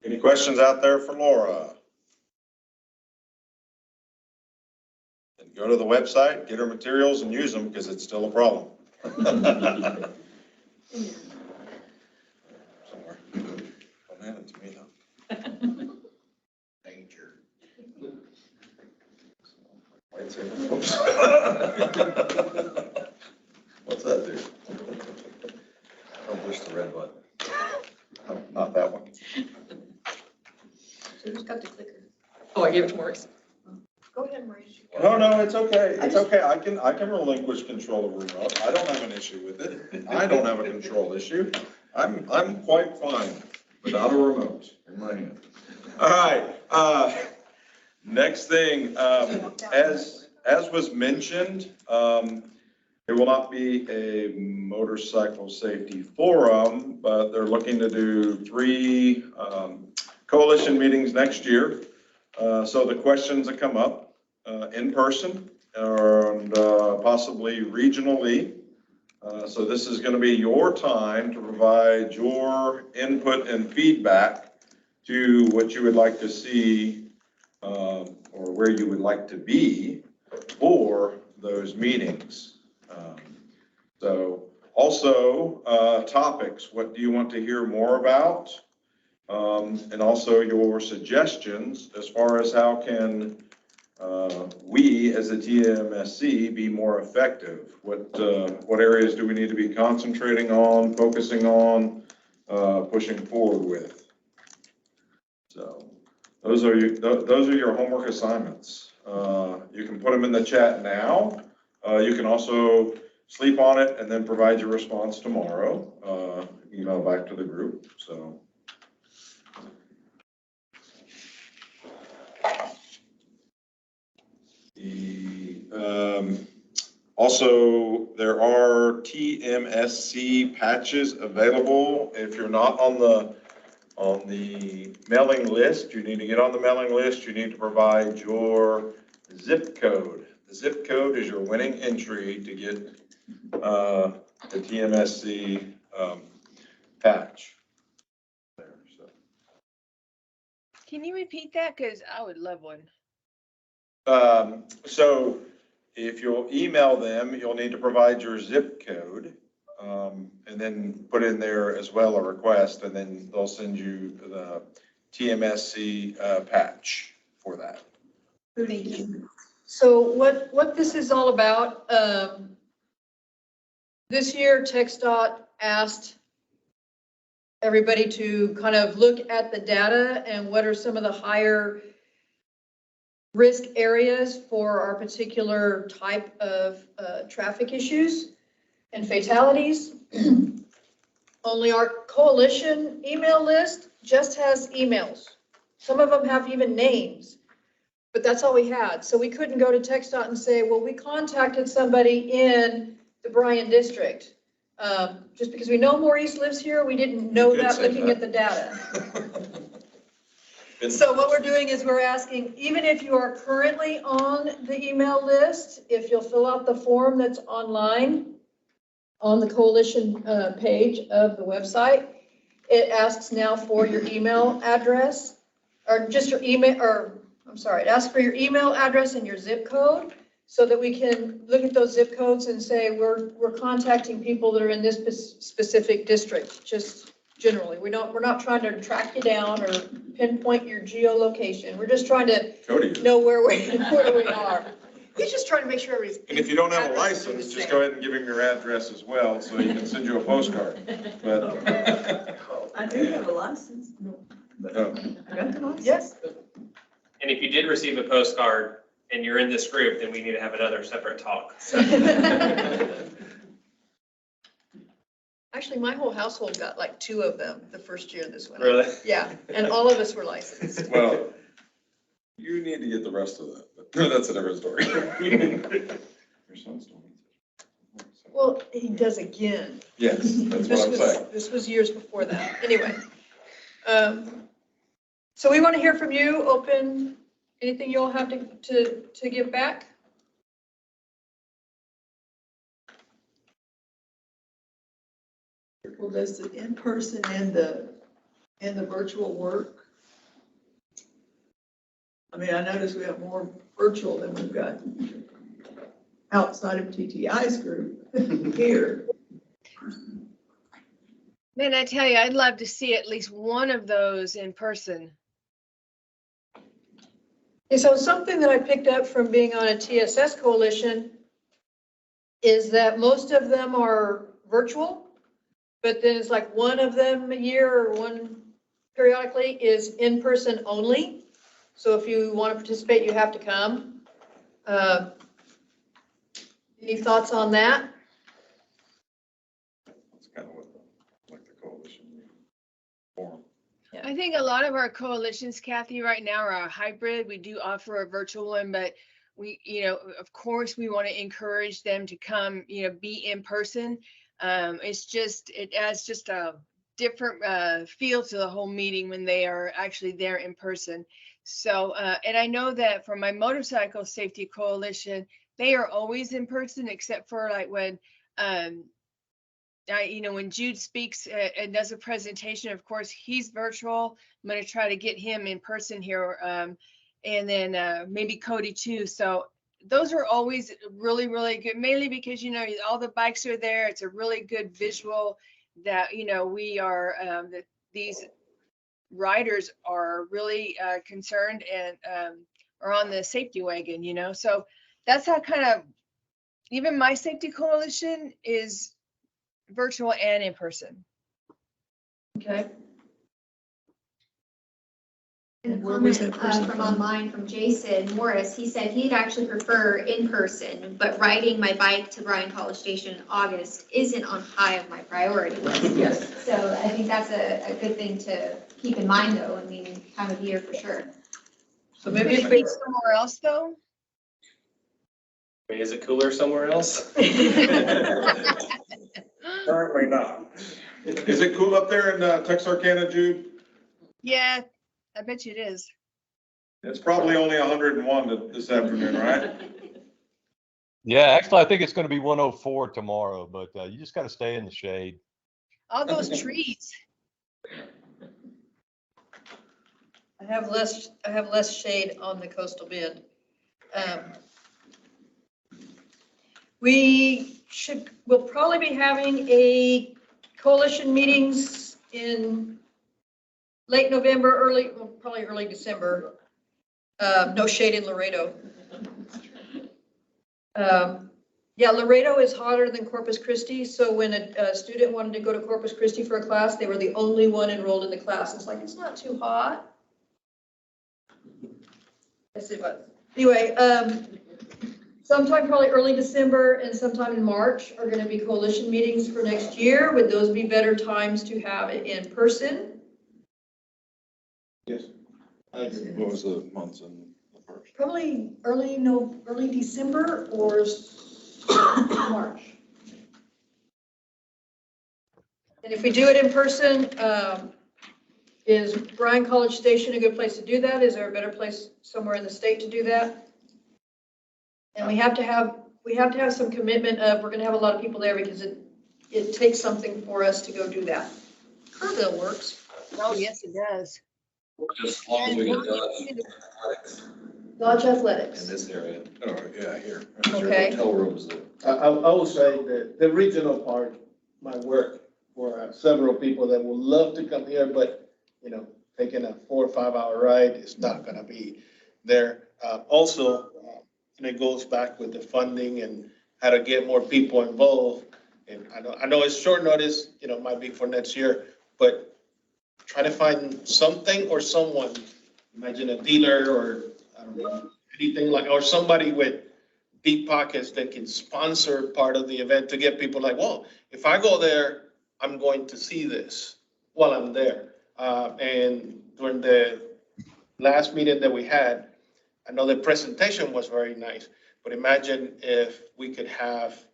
[SPEAKER 2] Any questions out there for Laura? Then go to the website, get her materials and use them, because it's still a problem. Somewhere. Don't hand it to me though. Danger. What's that do? Don't push the red button. No, not that one.
[SPEAKER 1] So who's got the clicker?
[SPEAKER 11] Oh, I gave it to Maurice.
[SPEAKER 1] Go ahead, Maurice.
[SPEAKER 2] No, it's okay. It's okay. I can relinquish control of remote. I don't have an issue with it. I don't have a control issue. I'm quite fine without a remote in my hand. All right. Next thing, as was mentioned, there will not be a motorcycle safety forum, but they're looking to do 3 coalition meetings next year. So the questions that come up in person and possibly regionally. So this is going to be your time to provide your input and feedback to what you would like to see or where you would like to be for those meetings. So also topics, what do you want to hear more about? And also your suggestions as far as how can we as a TMSC be more effective? What areas do we need to be concentrating on, focusing on, pushing forward with? So those are your homework assignments. You can put them in the chat now. You can also sleep on it and then provide your response tomorrow. Email back to the group. So. Also, there are TMSC patches available. If you're not on the mailing list, you need to get on the mailing list. You need to provide your zip code. The zip code is your winning entry to get the TMSC patch. There, so.
[SPEAKER 18] Can you repeat that? Because I would love one.
[SPEAKER 2] So if you'll email them, you'll need to provide your zip code, and then put in there as well a request, and then they'll send you the TMSC patch for that.
[SPEAKER 1] Thank you. So what this is all about, this year TxDOT asked everybody to kind of look at the data and what are some of the higher risk areas for our particular type of traffic issues and fatalities. Only our coalition email list just has emails. Some of them have even names, but that's all we had. So we couldn't go to TxDOT and say, well, we contacted somebody in the Bryan district. Just because we know Maurice lives here, we didn't know that looking at the data. So what we're doing is we're asking, even if you are currently on the email list, if you'll fill out the form that's online on the coalition page of the website, it asks now for your email address, or just your email, or I'm sorry, it asks for your email address and your zip code, so that we can look at those zip codes and say, we're contacting people that are in this specific district, just generally. We're not trying to track you down or pinpoint your geolocation. We're just trying to know where we are. He's just trying to make sure everybody's.
[SPEAKER 2] And if you don't have a license, just go ahead and give him your address as well, so he can send you a postcard. But
[SPEAKER 9] I do have a license. No, but I got the license.
[SPEAKER 1] Yes.
[SPEAKER 7] And if you did receive a postcard and you're in this group, then we need to have another separate talk.
[SPEAKER 1] Actually, my whole household got like 2 of them the first year this went.
[SPEAKER 7] Really?
[SPEAKER 1] Yeah, and all of us were licensed.
[SPEAKER 2] well, you need to get the rest of that. But that's a different story. Your son's doing it.
[SPEAKER 1] Well, he does again.
[SPEAKER 2] Yes, that's what I'm saying.
[SPEAKER 1] This was years before that. Anyway. So we want to hear from you. Open, anything you all have to give back?
[SPEAKER 9] Well, does the in-person and the virtual work? I mean, I notice we have more virtual than we've got outside of TTI's group here.
[SPEAKER 18] Man, I tell you, I'd love to see at least one of those in person.
[SPEAKER 1] Okay, so something that I picked up from being on a TSS coalition is that most of them are virtual, but then it's like one of them a year or one periodically is in person only. So if you want to participate, you have to come. Any thoughts on that?
[SPEAKER 2] That's kind of what like the coalition forum.
[SPEAKER 18] I think a lot of our coalitions, Kathy, right now are a hybrid. We do offer a virtual one, but we, of course, we want to encourage them to come, be in person. It adds just a different feel to the whole meeting when they are actually there in person. So, and I know that for my motorcycle safety coalition, they are always in person except for like when, when Jude speaks and does a presentation, of course, he's virtual. I'm going to try to get him in person here. And then maybe Cody too. So those are always really, really good, mainly because, all the bikes are there. It's a really good visual that, we are, that these riders are really concerned and are on the safety wagon, So that's how kind of, even my safety coalition is virtual and in person.
[SPEAKER 1] Okay.
[SPEAKER 3] And a comment from online from Jason Morris, he said he'd actually prefer in person, but riding my bike to Bryan College Station in August isn't on high of my priority list.
[SPEAKER 9] Yes.
[SPEAKER 3] So I think that's a good thing to keep in mind though, time of year for sure.
[SPEAKER 1] So maybe
[SPEAKER 18] Could it be somewhere else though?
[SPEAKER 7] Is it cooler somewhere else?
[SPEAKER 2] Currently not. Is it cool up there in Texarkana, Jude?
[SPEAKER 18] Yeah, I bet you it is.
[SPEAKER 2] It's probably only 101 this afternoon, right?
[SPEAKER 10] Yeah, actually, I think it's going to be 104 tomorrow, but you just got to stay in the shade.
[SPEAKER 18] All those trees.
[SPEAKER 1] I have less shade on the coastal bend. We'll probably be having a coalition meetings in late November, probably early December. No shade in Laredo. Yeah, Laredo is hotter than Corpus Christi, so when a student wanted to go to Corpus Christi for a class, they were the only one enrolled in the class. It's like, it's not too hot. Yes, it was. Anyway, sometime probably early December and sometime in March are going to be coalition meetings for next year. Would those be better times to have it in person?
[SPEAKER 2] Yes. What was the months in the first?
[SPEAKER 1] Probably early December or March. And if we do it in person, is Bryan College Station a good place to do that? Is there a better place somewhere in the state to do that? And we have to have some commitment of, we're gonna have a lot of people there because it takes something for us to go do that. Kerrville works.
[SPEAKER 18] Oh, yes, it does.
[SPEAKER 12] Just as long as we get Dodge
[SPEAKER 1] Dodge Athletics.
[SPEAKER 12] in this area.
[SPEAKER 2] Oh, yeah, here.
[SPEAKER 1] Okay.
[SPEAKER 12] Hotel rooms there.
[SPEAKER 13] I will say that the regional part might work for several people that would love to come here, but, you know, taking a 4 or 5 hour ride is not gonna be there. Also, and it goes back with the funding and how to get more people involved. And I know it's short notice, you know, might be for next year, but try to find something or someone, imagine a dealer or, I don't know, anything like, or somebody with deep pockets that can sponsor part of the event to get people like, well, if I go there, I'm going to see this while I'm there. And during the last meeting that we had, I know the presentation was very nice, but imagine if we could have,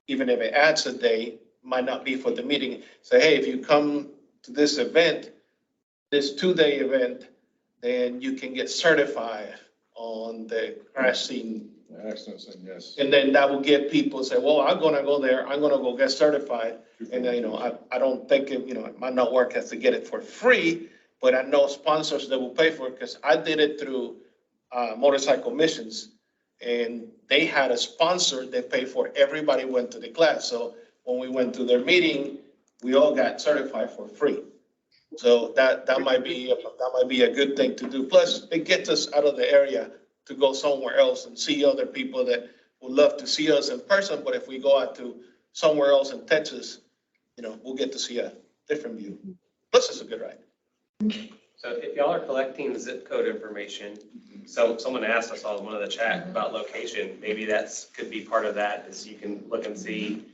[SPEAKER 13] even if it adds a day, might not be for the meeting, say, hey, if you come to this event, this 2-day event, then you can get certified on the crash scene.
[SPEAKER 2] Accident scene, yes.
[SPEAKER 13] And then that will get people say, well, I'm gonna go there, I'm gonna go get certified. And then, you know, I don't think, it, you know, it might not work as to get it for free, but I know sponsors that will pay for it, because I did it through Motorcycle Missions. And they had a sponsor that paid for it. Everybody went to the class. So when we went to their meeting, we all got certified for free. So that might be a good thing to do. Plus, it gets us out of the area to go somewhere else and see other people that would love to see us in person. But if we go out to somewhere else in Texas, you know, we'll get to see a different view. Plus, it's a good ride.
[SPEAKER 7] So if y'all are collecting zip code information, so someone asked us on one of the chat about location, maybe that's, could be part of that, is you can look and see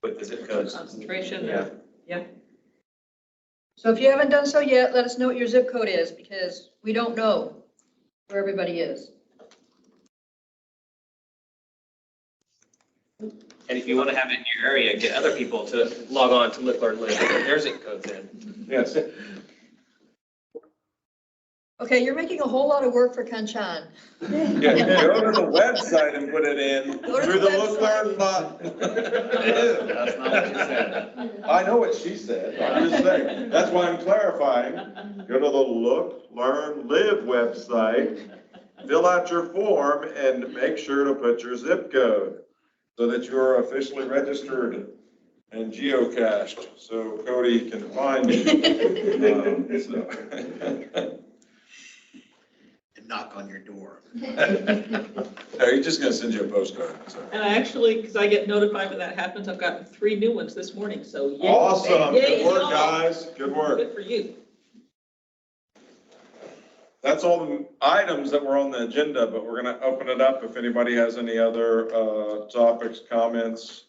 [SPEAKER 7] with the zip codes.
[SPEAKER 11] Concentration.
[SPEAKER 7] Yeah.
[SPEAKER 11] Yeah.
[SPEAKER 1] So if you haven't done so yet, let us know what your zip code is, because we don't know where everybody is.
[SPEAKER 7] And if you want to have it in your area, get other people to log on to Look, Learn, Live, put their zip codes in.
[SPEAKER 2] Yes.
[SPEAKER 1] Okay, you're making a whole lot of work for Kanchan.
[SPEAKER 2] Yeah, go to the website and put it in
[SPEAKER 1] Go to
[SPEAKER 2] through
[SPEAKER 1] the
[SPEAKER 2] the Look Learn bot.
[SPEAKER 12] That's not what you said.
[SPEAKER 2] I know what she said. I'm just saying. That's why I'm clarifying. Go to the Look Learn Live website, fill out your form, and make sure to put your zip code so that you're officially registered and geocached, so Cody can find you. So.
[SPEAKER 8] And knock on your door.
[SPEAKER 2] No, he's just gonna send you a postcard. So.
[SPEAKER 11] And I actually, because I get notified when that happens, I've gotten 3 new ones this morning, so yay.
[SPEAKER 2] Awesome,
[SPEAKER 11] Yay,
[SPEAKER 2] good work,
[SPEAKER 11] y'all.
[SPEAKER 2] guys, good work.
[SPEAKER 11] Good for you.
[SPEAKER 2] That's all the items that were on the agenda, but we're gonna open it up if anybody has any other topics, comments.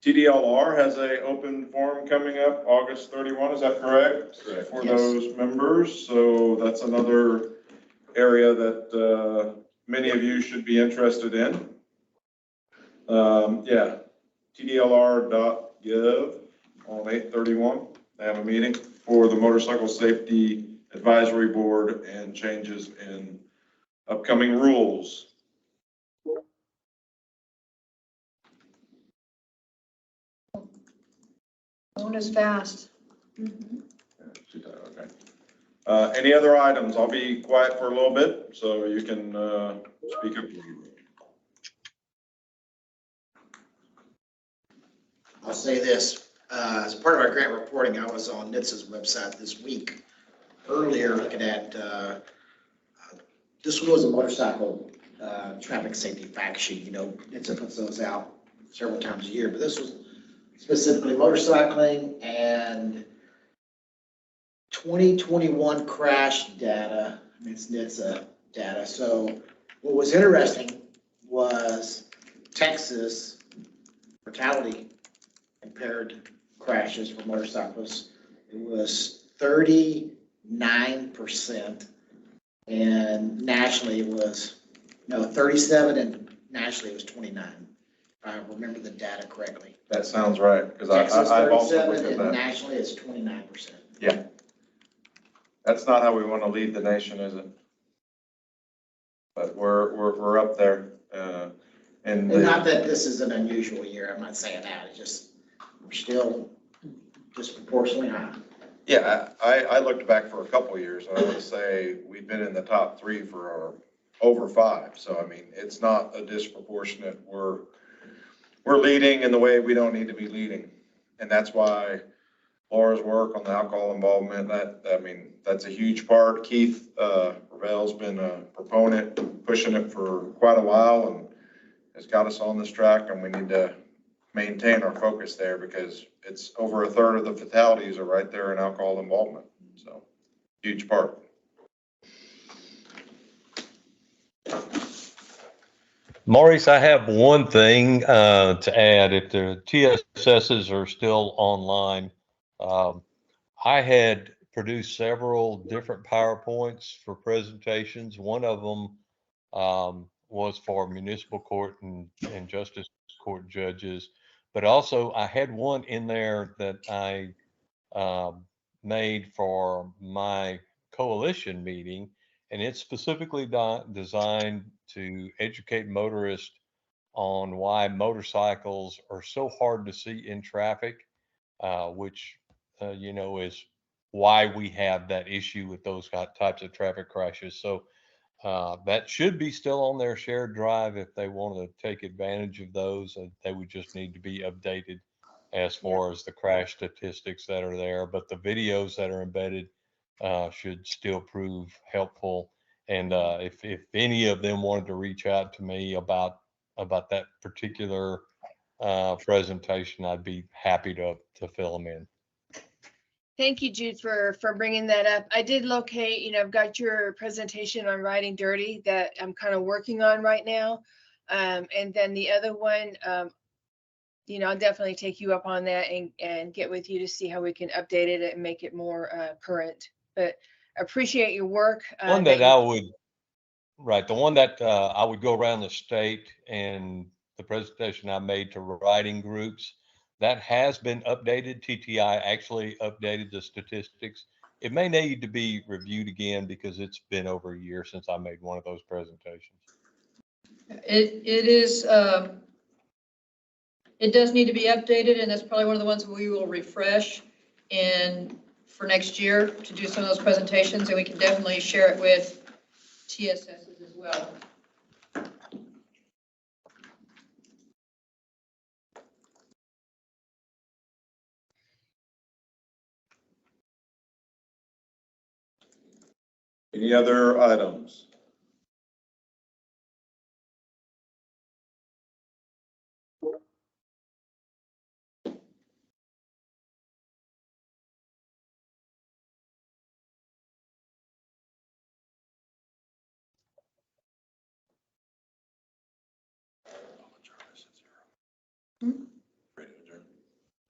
[SPEAKER 2] TDLR has a open forum coming up August 31, is that correct?
[SPEAKER 12] Correct.
[SPEAKER 2] For
[SPEAKER 8] Yes.
[SPEAKER 2] those members, so that's another area that many of you should be interested in. Yeah, TDLR.gov on 8/31, they have a meeting for the Motorcycle Safety Advisory Board and changes in upcoming rules.
[SPEAKER 1] Going is fast.
[SPEAKER 2] Okay. Any other items? I'll be quiet for a little bit so you can speak up.
[SPEAKER 8] I'll say this, as part of our grant reporting, I was on NHTSA's website this week, earlier looking at, this was a motorcycle traffic safety fact sheet, NHTSA puts those out several times a year, but this was specifically motorcycling and 2021 crash data. I mean, it's NHTSA data. So what was interesting was Texas mortality impaired crashes for motorcyclists. It was 39%, and nationally it was 37, and nationally it was 29. If I remember the data correctly.
[SPEAKER 2] That sounds right, because
[SPEAKER 8] Texas
[SPEAKER 2] I've also
[SPEAKER 8] 37,
[SPEAKER 2] looked at
[SPEAKER 8] and
[SPEAKER 2] that.
[SPEAKER 8] nationally it's 29%.
[SPEAKER 2] Yeah. That's not how we want to lead the nation, is it? But we're up there. And
[SPEAKER 8] not that this is an unusual year, I'm not saying that, it's just, we're still disproportionately high.
[SPEAKER 2] Yeah, I looked back for a couple of years, and I would say we've been in the top 3 for over 5. So, I mean, it's not a disproportionate. We're leading in the way we don't need to be leading. And that's why Laura's work on the alcohol involvement, that's a huge part. Keith Ravel's been a proponent, pushing it for quite a while, and has got us on this track, and we need to maintain our focus there because it's over 1/3 of the fatalities are right there in alcohol involvement. So, huge part.
[SPEAKER 10] Maurice, I have one thing to add. If the TSSs are still online, I had produced several different PowerPoints for presentations. One of them was for municipal court and justice court judges, but also I had one in there that I made for my coalition meeting, and it's specifically designed to educate motorists on why motorcycles are so hard to see in traffic, which is why we have that issue with those types of traffic crashes. So that should be still on their shared drive if they want to take advantage of those. They would just need to be updated as far as the crash statistics that are there. But the videos that are embedded should still prove helpful. And if any of them wanted to reach out to me about that particular presentation, I'd be happy to fill them in.
[SPEAKER 18] Thank you, Jude, for bringing that up. I did locate, I've got your presentation on Riding Dirty that I'm kind of working on right now. And then the other one, I'll definitely take you up on that and get with you to see how we can update it and make it more current. But appreciate your work.
[SPEAKER 10] The one that I would go around the state, and the presentation I made to riding groups, that has been updated. TTI actually updated the statistics. It may need to be reviewed again because it's been over a year since I made one of those presentations.
[SPEAKER 1] It does need to be updated, and that's probably one of the ones we will refresh for next year to do some of those presentations, and we can definitely share it with TSSs as well.
[SPEAKER 2] Any other items?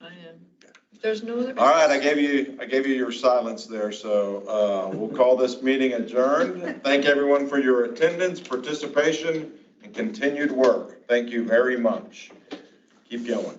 [SPEAKER 1] I am. There's no other.
[SPEAKER 2] All right, I gave you your silence there, so we'll call this meeting adjourned. Thank everyone for your attendance, participation, and continued work. Thank you very much. Keep going.